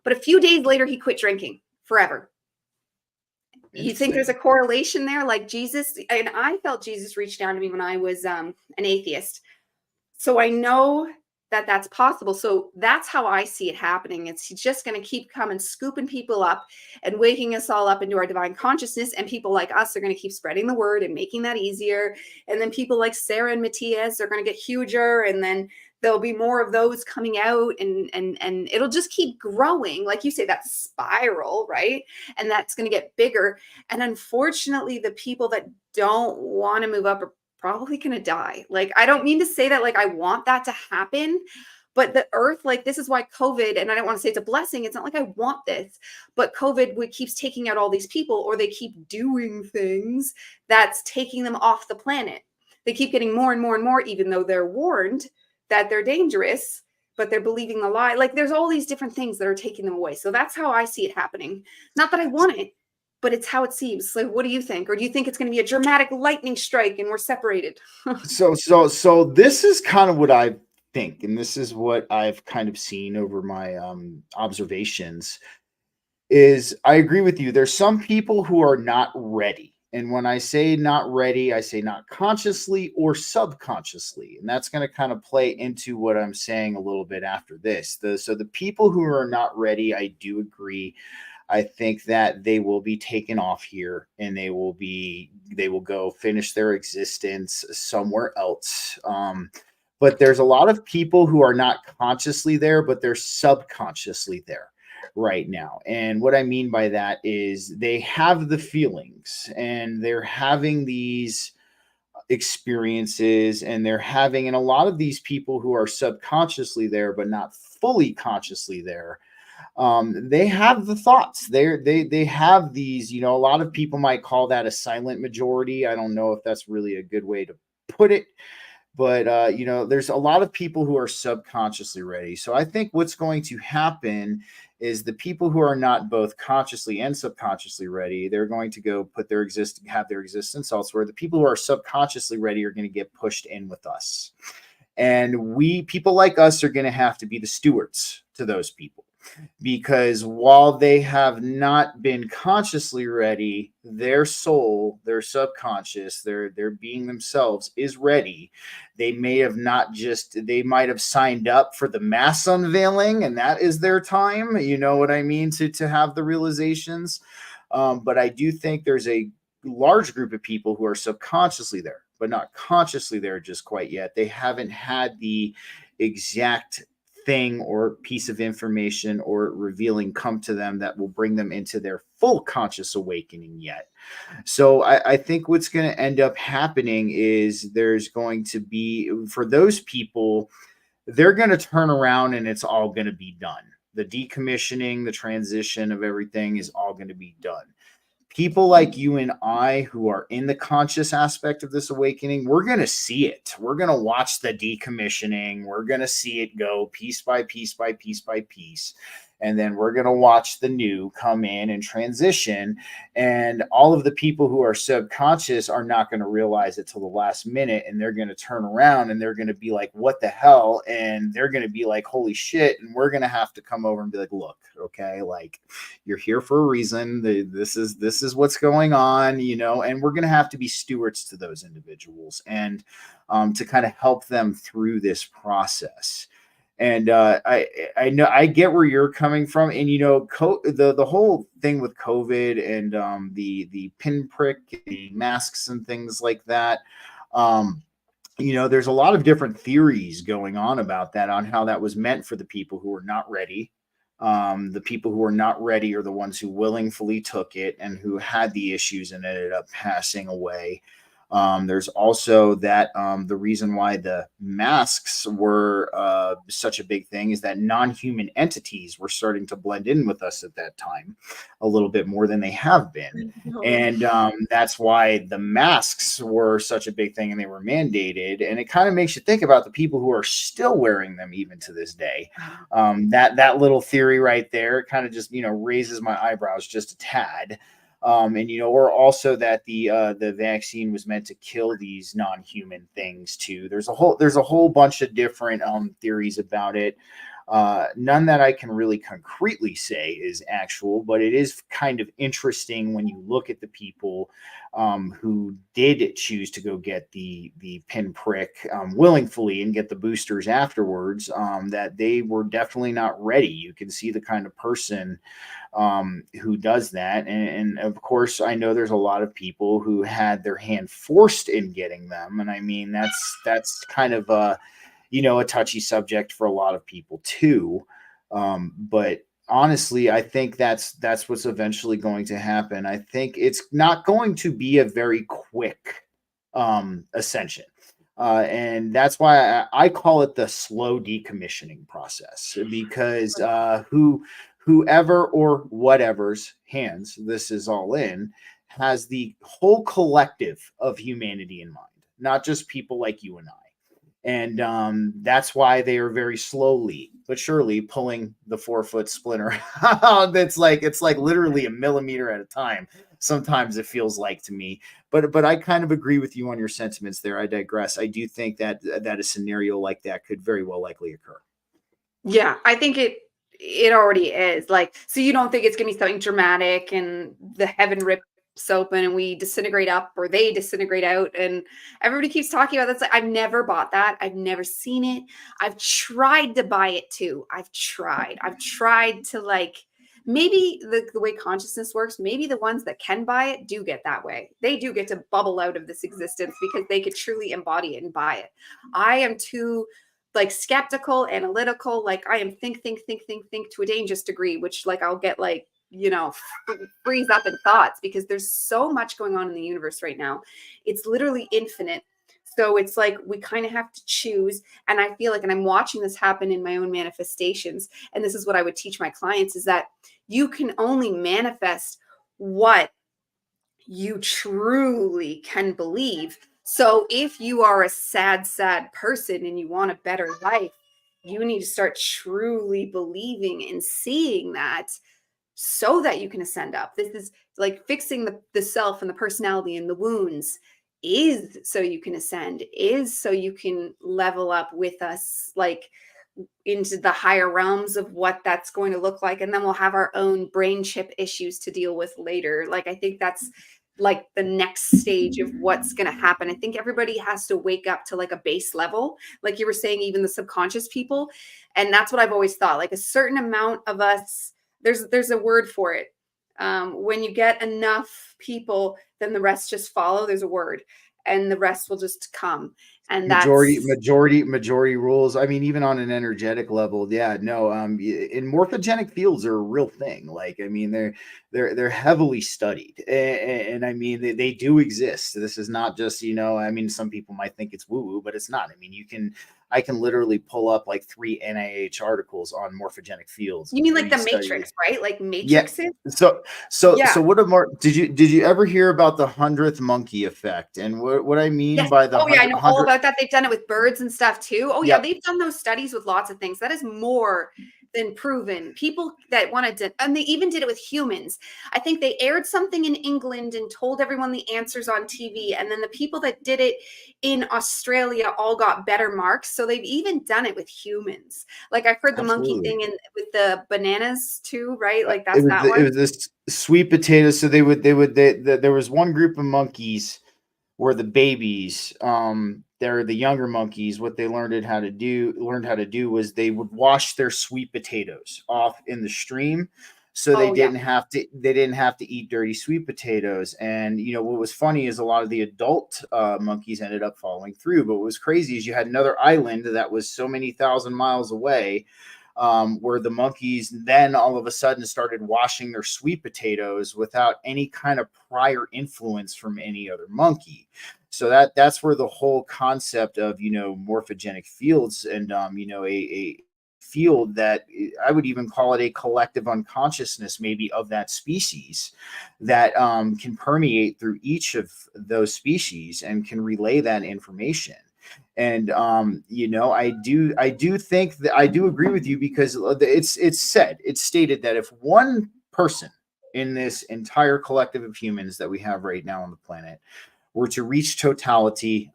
But a few days later, he quit drinking forever. You think there's a correlation there? Like Jesus, and I felt Jesus reached down to me when I was an atheist. So I know that that's possible. So that's how I see it happening. He's just going to keep coming, scooping people up and waking us all up into our divine consciousness. And people like us are going to keep spreading the word and making that easier. And then people like Sarah and Matthias are going to get huger. And then there'll be more of those coming out and it'll just keep growing. Like you say, that spiral, right? And that's going to get bigger. And unfortunately, the people that don't want to move up are probably going to die. Like, I don't mean to say that, like, I want that to happen, but the earth, like, this is why COVID, and I don't want to say it's a blessing. It's not like I want this, but COVID keeps taking out all these people, or they keep doing things that's taking them off the planet. They keep getting more and more and more, even though they're warned that they're dangerous, but they're believing the lie. Like, there's all these different things that are taking them away. So that's how I see it happening. Not that I want it, but it's how it seems. Like, what do you think? Or do you think it's going to be a dramatic lightning strike and we're separated? So this is kind of what I think, and this is what I've kind of seen over my observations. Is I agree with you. There's some people who are not ready. And when I say not ready, I say not consciously or subconsciously. And that's going to kind of play into what I'm saying a little bit after this. So the people who are not ready, I do agree. I think that they will be taken off here and they will go finish their existence somewhere else. But there's a lot of people who are not consciously there, but they're subconsciously there right now. And what I mean by that is they have the feelings and they're having these experiences, and they're having, and a lot of these people who are subconsciously there but not fully consciously there, they have the thoughts. They have these, a lot of people might call that a silent majority. I don't know if that's really a good way to put it, but there's a lot of people who are subconsciously ready. So I think what's going to happen is the people who are not both consciously and subconsciously ready, they're going to go have their existence elsewhere. The people who are subconsciously ready are going to get pushed in with us, and people like us are going to have to be the stewards to those people, because while they have not been consciously ready, their soul, their subconscious, their being themselves is ready. They might have signed up for the mass unveiling, and that is their time, you know what I mean, to have the realizations. But I do think there's a large group of people who are subconsciously there but not consciously there just quite yet. They haven't had the exact thing or piece of information or revealing come to them that will bring them into their full conscious awakening yet. So I think what's going to end up happening is there's going to be, for those people, they're going to turn around and it's all going to be done. The decommissioning, the transition of everything is all going to be done. People like you and I who are in the conscious aspect of this awakening, we're going to see it. We're going to watch the decommissioning. We're going to see it go piece by piece by piece by piece. And then we're going to watch the new come in and transition. And all of the people who are subconscious are not going to realize it till the last minute. And they're going to turn around and they're going to be like, what the hell? And they're going to be like, holy shit. And we're going to have to come over and be like, look, okay, like, you're here for a reason. This is what's going on, and we're going to have to be stewards to those individuals and to kind of help them through this process. And I know I get where you're coming from, and the whole thing with COVID and the pinprick, the masks and things like that. There's a lot of different theories going on about that, on how that was meant for the people who were not ready. The people who were not ready are the ones who willingly took it and who had the issues and ended up passing away. There's also that the reason why the masks were such a big thing is that non-human entities were starting to blend in with us at that time a little bit more than they have been. And that's why the masks were such a big thing and they were mandated. And it kind of makes you think about the people who are still wearing them even to this day. That little theory right there kind of just, raises my eyebrows just a tad. Or also that the vaccine was meant to kill these non-human things too. There's a whole bunch of different theories about it. None that I can really concretely say is actual, but it is kind of interesting when you look at the people who did choose to go get the pinprick willingly and get the boosters afterwards, that they were definitely not ready. You can see the kind of person who does that. And of course, I know there's a lot of people who had their hand forced in getting them. And I mean, that's kind of a touchy subject for a lot of people too. But honestly, I think that's what's eventually going to happen. I think it's not going to be a very quick ascension. And that's why I call it the slow decommissioning process, because whoever or whatever's hands this is all in has the whole collective of humanity in mind, not just people like you and I. And that's why they are very slowly but surely pulling the 4-foot splinter out. It's like literally a millimeter at a time. Sometimes it feels like to me, but I kind of agree with you on your sentiments there. I digress. I do think that a scenario like that could very well likely occur. Yeah, I think it already is. Like, so you don't think it's gonna be something dramatic and the heaven rips open and we disintegrate up or they disintegrate out, and everybody keeps talking about this. Like, I've never bought that. I've never seen it. I've tried to buy it too. I've tried to, like, maybe the way consciousness works, maybe the ones that can buy it do get that way. They do get to bubble out of this existence because they could truly embody it and buy it. I am too, like, skeptical, analytical. Like, I am think to a dangerous degree, which, like, I'll get, like, freeze up in thoughts because there's so much going on in the universe right now. It's literally infinite. So it's like we kind of have to choose. And I feel like, and I'm watching this happen in my own manifestations, and this is what I would teach my clients, is that you can only manifest what you truly can believe. So if you are a sad, sad person and you want a better life, you need to start truly believing and seeing that, so that you can ascend up. This is like fixing the self and the personality and the wounds, is so you can ascend, is so you can level up with us, like into the higher realms of what that's going to look like. And then we'll have our own brain chip issues to deal with later. Like, I think that's like the next stage of what's going to happen. I think everybody has to wake up to like a base level, like you were saying, even the subconscious people. And that's what I've always thought, like a certain amount of us, there's a word for it. When you get enough people, then the rest just follow. There's a word, and the rest will just come. And majority that's, majority majority rules. I mean, even on an energetic level, yeah, no, in morphogenic fields are a real thing. Like, I mean, they're heavily studied, and I mean, they do exist. This is not just, I mean, some people might think it's woo woo, but it's not. I mean, I can literally pull up like 3 NIH articles on morphogenic fields you and mean like 3 the studies. Matrix, right? Like Yeah. matrices. So Yeah. what more did you ever hear about the 100th monkey effect? And what I mean Yes. by the Oh, yeah, I know all 100. about that. They've done it with birds and stuff too. Oh, yeah, Yep, they've done those studies with lots of things. That is more than proven. People that wanted to, and they even did it with humans. I think they aired something in England and told everyone the answers on TV. And then the people that did it in Australia all got better marks. So they've even done it with humans. Like, I've heard the monkey absolutely. thing in with the bananas too, right? Like It that's was that it one. was this sweet potato. So there was one group of monkeys where the babies, they're the younger monkeys. What they learned how to do was they would wash their sweet potatoes off in the stream, so Oh, yeah. they didn't have to eat dirty sweet potatoes. And what was funny is a lot of the adult monkeys ended up following through. But what was crazy is you had another island that was so many thousand miles away, where the monkeys then all of a sudden started washing their sweet potatoes without any kind of prior influence from any other monkey. So that's where the whole concept of morphogenic fields and a field that I would even call it a collective unconsciousness, maybe of that species, that can permeate through each of those species and can relay that information. And I do think that I do agree with you, because it's stated that if one person in this entire collective of humans that we have right now on the planet were to reach totality,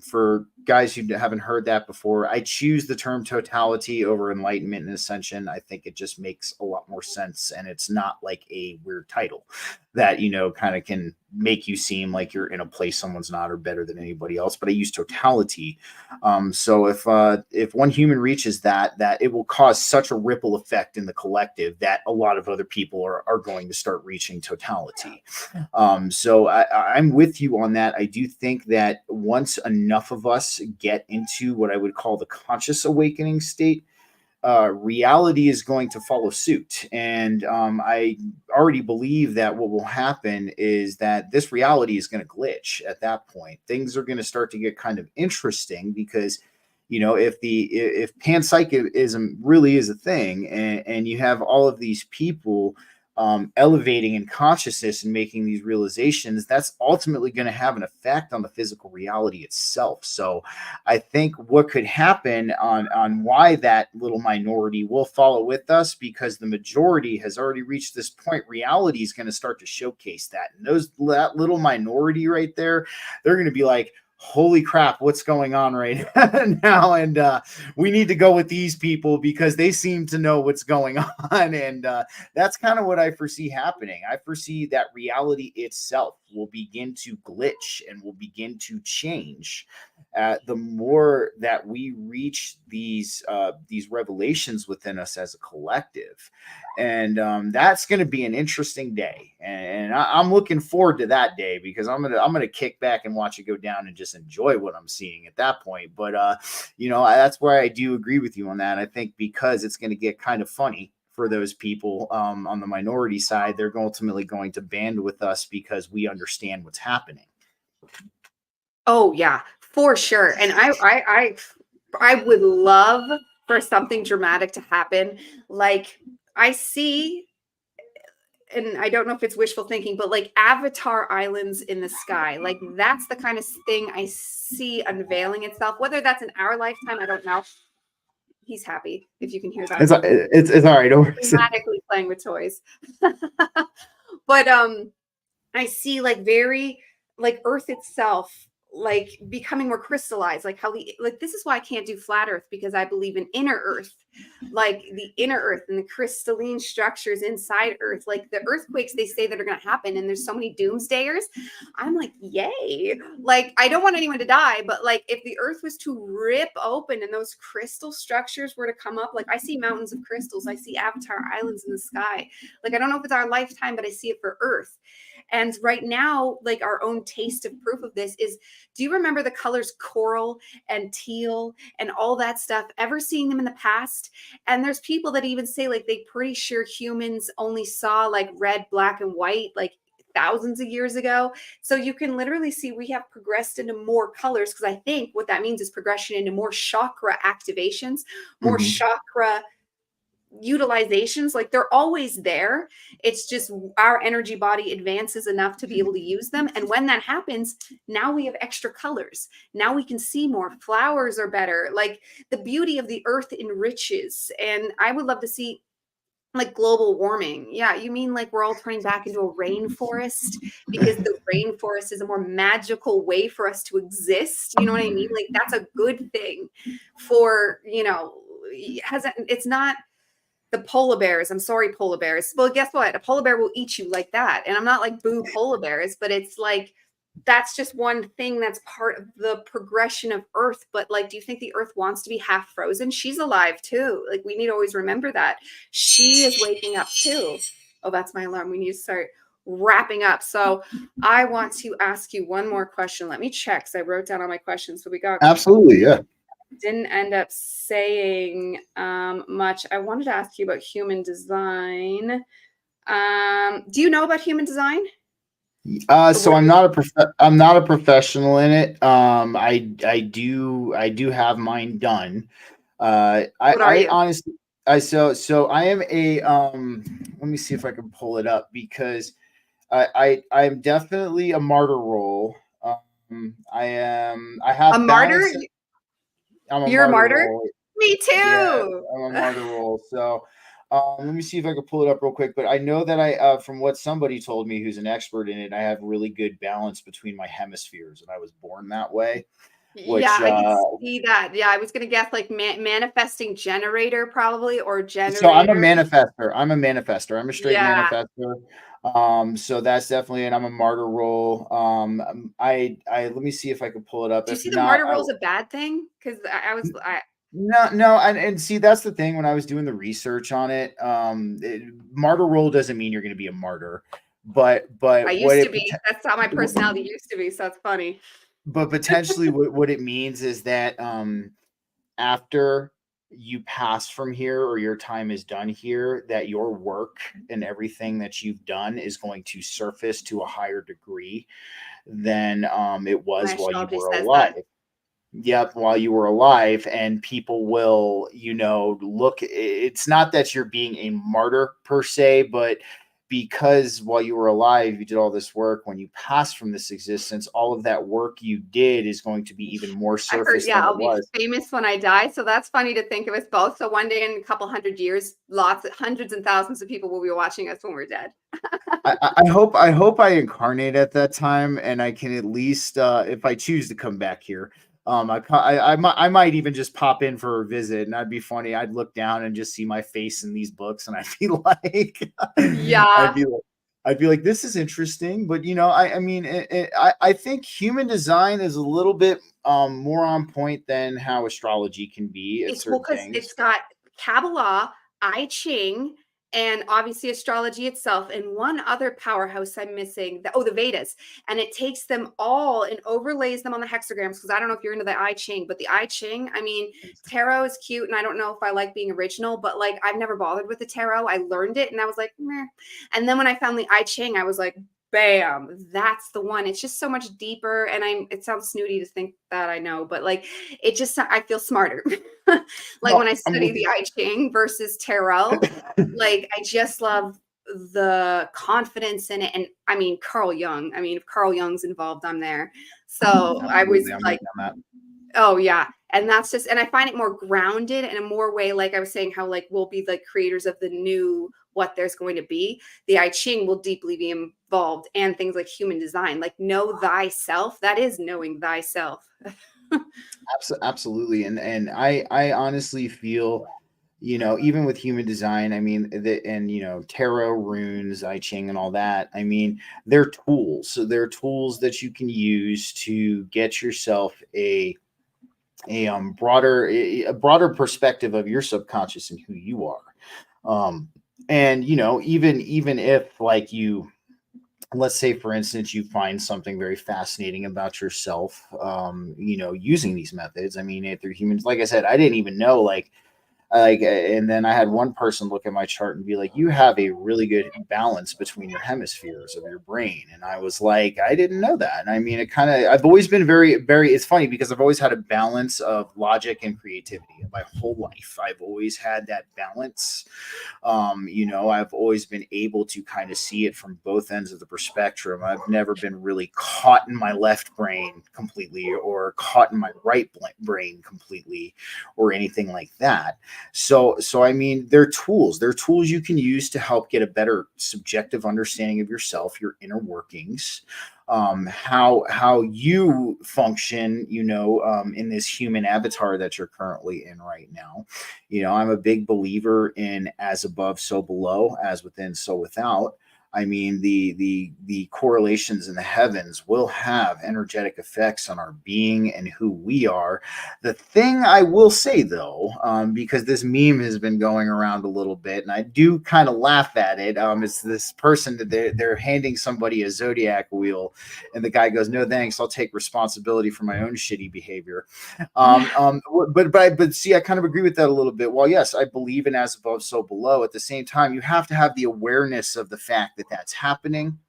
for guys who haven't heard that before, I choose the term totality over enlightenment and ascension. I think it just makes a lot more sense, and it's not like a weird title that kind of can make you seem like you're in a place someone's not or better than anybody else. But I use totality. So if one human reaches that it will cause such a ripple effect in the collective that a lot of other people are going to start reaching totality. So I'm with you on that. I do think that once enough of us get into what I would call the conscious awakening state, reality is going to follow suit. And I already believe that what will happen is that this reality is going to glitch at that point. Things are going to start to get kind of interesting, because if panpsychism really is a thing, and you have all of these people elevating in consciousness and making these realizations, that's ultimately going to have an effect on the physical reality itself. So I think what could happen on why that little minority will follow with us, because the majority has already reached this point, reality is going to start to showcase that. And that little minority right there, they're going to be like, holy crap, what's going on right now? And we need to go with these people because they seem to know what's going on. And that's kind of what I foresee happening. I foresee that reality itself will begin to glitch and will begin to change the more that we reach these revelations within us as a collective. And that's going to be an interesting day, and I'm looking forward to that day, because I'm gonna kick back and watch it go down and just enjoy what I'm seeing at that point. But that's where I do agree with you on that. I think because it's going to get kind of funny for those people on the minority side, they're ultimately going to band with us because we understand what's happening. Oh, yeah, For sure. And I would love for something dramatic to happen. Like I see, and I don't know if it's wishful thinking, but like avatar islands in the sky. Like that's the kind of thing I see unveiling itself. Whether that's in our lifetime, I don't know. He's happy if you can hear that. It's all right. Don't worry. Dramatically playing with toys. But I see like very like Earth itself like becoming more crystallized, like how the like this is why I can't do flat Earth, because I believe in inner Earth, like the inner Earth and the crystalline structures inside Earth, like the earthquakes they say that are going to happen, and there's so many doomsdayers. I'm like, yay! Like I don't want anyone to die, but like if the Earth was to rip open and those crystal structures were to come up, like I see mountains of crystals, I see avatar islands in the sky. Like I don't know if it's our lifetime, but I see it for Earth. And right now, like our own taste of proof of this is, do you remember the colors coral and teal and all that stuff? Ever seeing them in the past? And there's people that even say like they pretty sure humans only saw like red, black, and white like thousands of years ago. So you can literally see we have progressed into more colors, because I think what that means is progression into more chakra activations, more Mhm. chakra utilizations. Like they're always there. It's just our energy body advances enough to be able to use them. And when that happens, now we have extra colors. Now we can see more. Flowers are better. Like the beauty of the earth enriches. And I would love to see like global warming. Yeah, you mean like we're all turning back into a rainforest because the rainforest is a more magical way for us to exist. You know what I mean? Like that's a good thing for, hasn't it's not the polar bears. I'm sorry, polar bears. Well, guess what? A polar bear will eat you like that. And I'm not like boo polar bears, but it's like that's just one thing that's part of the progression of Earth. But like, do you think the Earth wants to be half frozen? She's alive too. Like, we need to always remember that she is waking up too. Oh, that's my alarm. We need to start wrapping up. So I want to ask you one more question. Let me check because I wrote down all my questions. So we got Absolutely, yeah. didn't end up saying much. I wanted to ask you about human design. Do you know about human design? So I'm not a professional in it. I do have mine done. What are I you? honestly, so I am a let me see if I can pull it up, because I'm definitely a martyr role. I A have martyr? balance. I'm a You're a martyr martyr? role. Me Yeah, too. I'm a martyr role. So let me see if I can pull it up real quick. But I know that from what somebody told me who's an expert in it, I have really good balance between my hemispheres, and I was born that way. Yeah, Which I can see that. Yeah, I was gonna guess like manifesting generator probably, or So I'm a generator. manifester. I'm a straight Yeah. manifester. So that's definitely, and I'm a martyr role. I let me see if I can pull it up. Do you If see the not, martyr role as a bad thing? Because no, and see, that's the thing. When I was doing the research on it, martyr role doesn't mean you're going to be a martyr, I what used to it be. That's how my personality used to be. So that's funny. but potentially what it means is that after you pass from here, or your time is done here, that your work and everything that you've done is going to surface to a higher degree than it My was while you astrology were says that. alive. Yep, while you were alive, and people will, look. It's not that you're being a martyr per se, but because while you were alive, you did all this work. When you pass from this existence, all of that work you did is going to be even more I heard, surface yeah, than it I'll be was. famous when I die. So that's funny to think of us both. So one day in a couple hundred years, hundreds and thousands of people will be watching us when we're dead. I hope I incarnate at that time, and I can at least, if I choose to come back here, I might even just pop in for a visit, and that'd be funny. I'd look down and just see my face in these books, and I'd be like, I'd Yeah, be like, this is interesting. But I mean, I think human design is a little bit more on point than how astrology can be at it's well certain because things. it's got Kabbalah, I Ching, and obviously astrology itself, and one other powerhouse I'm missing. The Vedas, and it takes them all and overlays them on the hexagrams. Because I don't know if you're into the I Ching, but the I Ching, I mean, tarot is cute, and I don't know if I like being original, but like I've never bothered with the tarot. I learned it, and I was like, meh. And then when I found the I Ching, I was like, bam, that's the one. It's just so much deeper. And it sounds snooty to think that, I know, but like, I feel smarter. Like No, when I I'm study with the you. I Ching versus tarot, like I just love the confidence in it. And I mean, Carl Jung, I mean, if Carl Jung's involved, I'm there. So I was Absolutely, I'm with like, you on that. oh yeah. And that's just, and I find it more grounded in a more way, like I was saying, how like we'll be the creators of the new what there's going to be. The I Ching will deeply be involved, and things like human design, like know thyself. That is knowing thyself. Absolutely, and I honestly feel, even with human design, I mean, and tarot, runes, I Ching, and all that. I mean, they're tools. So they're tools that you can use to get yourself a broader perspective of your subconscious and who you are. And even if, like, you, let's say, for instance, you find something very fascinating about yourself, using these methods. I mean, through humans, like I said, I didn't even know, and then I had one person look at my chart and be like, you have a really good balance between your hemispheres of your brain. And I was like, I didn't know that. And I mean, I've always been it's funny because I've always had a balance of logic and creativity my whole life. I've always had that balance. I've always been able to kind of see it from both ends of the spectrum. I've never been really caught in my left brain completely, or caught in my right brain completely, or anything like that. So I mean, they're tools. They're tools you can use to help get a better subjective understanding of yourself, your inner workings, how you function, in this human avatar that you're currently in right now. I'm a big believer in as above, so below, as within, so without. I mean, the correlations in the heavens will have energetic effects on our being and who we are. The thing I will say, though, because this meme has been going around a little bit, and I do kind of laugh at it. It's this person that they're handing somebody a zodiac wheel, and the guy goes, "No thanks, I'll take responsibility for my own shitty behavior." But see, I kind of agree with that a little bit. Well, yes, I believe in as above, so below. At the same time, you have to have the awareness of the fact that that's happening,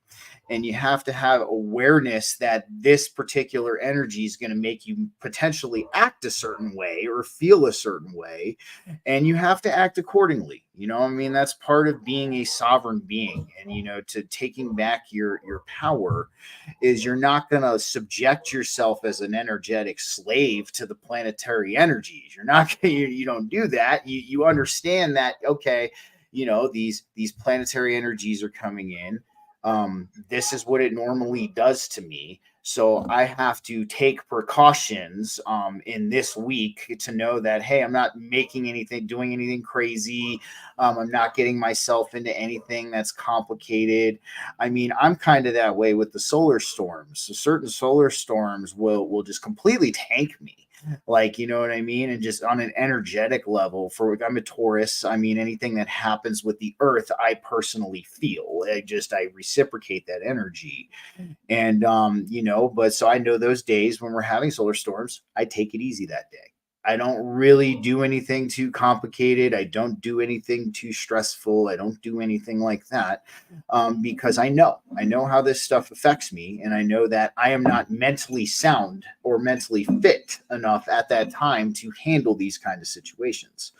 and you have to have awareness that this particular energy is going to make you potentially act a certain way or feel a certain way, and you have to act accordingly. I mean, that's part of being a sovereign being, and to taking back your power is you're not going to subject yourself as an energetic slave to the planetary energies. You're not you don't do that. You understand that, okay, these planetary energies are coming in. This is what it normally does to me. So I have to take precautions in this week to know that, hey, I'm not doing anything crazy. I'm not getting myself into anything that's complicated. I mean, I'm kind of that way with the solar storms. So certain solar storms will just completely tank me. Like, you know what I mean? And just on an energetic level, I'm a Taurus. I mean, anything that happens with the earth, I personally feel. I reciprocate that energy. And but so I know those days when we're having solar storms, I take it easy that day. I don't really do anything too complicated. I don't do anything too stressful. I don't do anything like that, because I know how this stuff affects me, and I know that I am not mentally sound or mentally fit enough at that time to handle these kind of situations.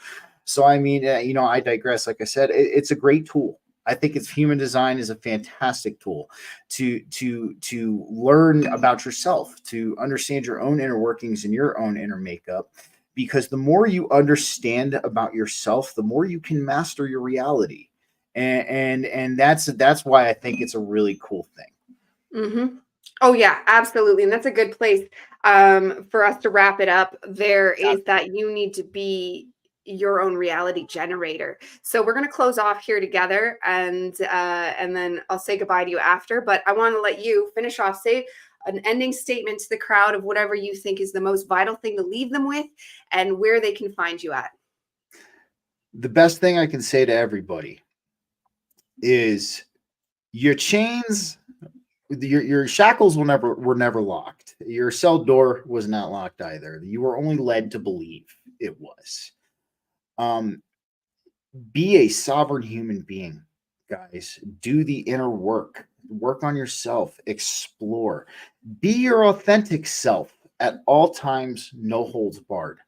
So I mean, I digress. Like I said, it's a great tool. I think human design is a fantastic tool to learn about yourself, to understand your own inner workings and your own inner makeup. Because the more you understand about yourself, the more you can master your reality, and that's why I think it's a really cool thing. Mm-hmm. Oh yeah, absolutely. And that's a good place for us to wrap it up. There is that you need to be your own reality generator. So we're going to close off here together, and then I'll say goodbye to you after. But I want to let you finish off. Say an ending statement to the crowd of whatever you think is the most vital thing to leave them with, and where they can find you at. The best thing I can say to everybody is your chains, your shackles were never locked. Your cell door was not locked either. You were only led to believe it was. Um, be a sovereign human being, guys. Do the inner work. work on yourself, explore, be your authentic self at all times, no holds barred.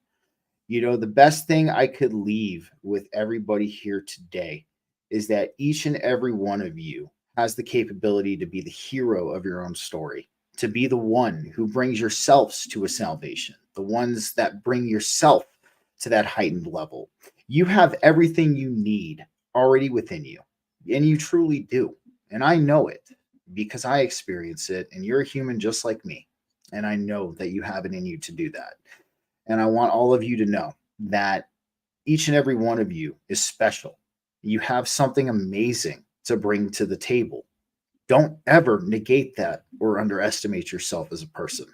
You know, the best thing I could leave with everybody here today is that each and every one of you has the capability to be the hero of your own story, to be the one who brings yourselves to a salvation, the ones that bring yourself to that heightened level. You have everything you need already within you, and you truly do. And I know it because I experience it, and you're a human just like me. And I know that you have it in you to do that. And I want all of you to know that each and every one of you is special. You have something amazing to bring to the table. Don't ever negate that or underestimate yourself as a person.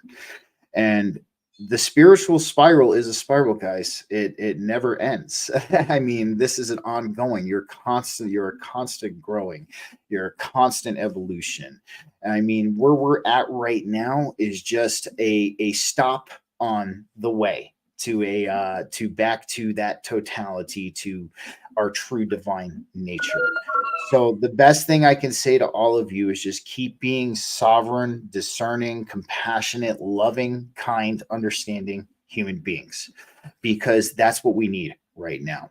And the spiritual spiral is a spiral, guys. It never ends. I mean, this is an ongoing. You're a constant growing. You're a constant evolution. I mean, where we're at right now is just a stop on the way to back to that totality, to our true divine nature. So the best thing I can say to all of you is just keep being sovereign, discerning, compassionate, loving, kind, understanding human beings, because that's what we need right now.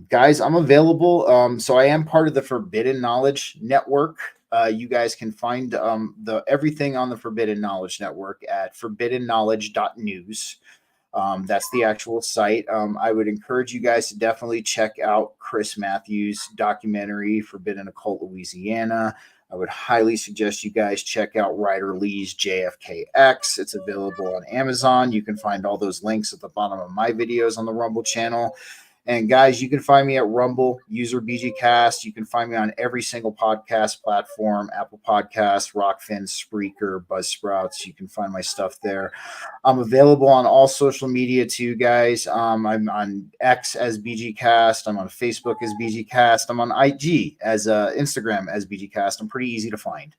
Guys, I'm available. So I am part of the Forbidden Knowledge Network. You guys can find the everything on the Forbidden Knowledge Network at forbiddenknowledge.news. That's the actual site. I would encourage you guys to definitely check out Chris Matthews' documentary, Forbidden Occult Louisiana. I would highly suggest you guys check out Ryder Lee's JFKX. It's available on Amazon. You can find all those links at the bottom of my videos on the Rumble channel. And guys, you can find me at Rumble, user BGcast. You can find me on every single podcast platform, Apple Podcasts, Rockfin, Spreaker, Buzzsprouts. You can find my stuff there. I'm available on all social media too, guys. I'm on X as BGcast. I'm on Facebook as BGcast. I'm on IG as Instagram as BGcast. I'm pretty easy to find.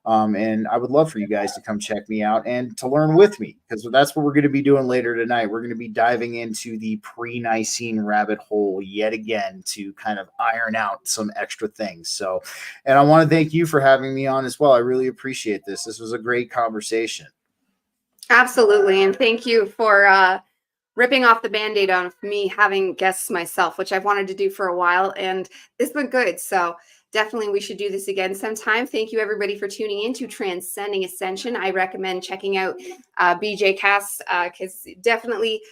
And I would love for you guys to come check me out and to learn with me, because that's what we're going to be doing later tonight. We're going to be diving into the pre-Nicene rabbit hole yet again to kind of iron out some extra things. So, and I want to thank you for having me on as well. I really appreciate this. This was a great conversation. Absolutely. And thank you for ripping off the Band-Aid on me having guests myself, which I've wanted to do for a while, and it's been good. So definitely we should do this again sometime. Thank you everybody for tuning in to Transcending Ascension. I recommend checking out BGcast because definitely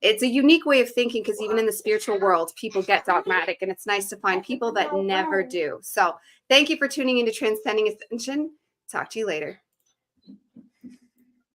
it's a unique way of thinking, because even in the spiritual world, people get dogmatic, and it's nice to find people that never do. So thank you for tuning into Transcending Ascension. Talk to you later.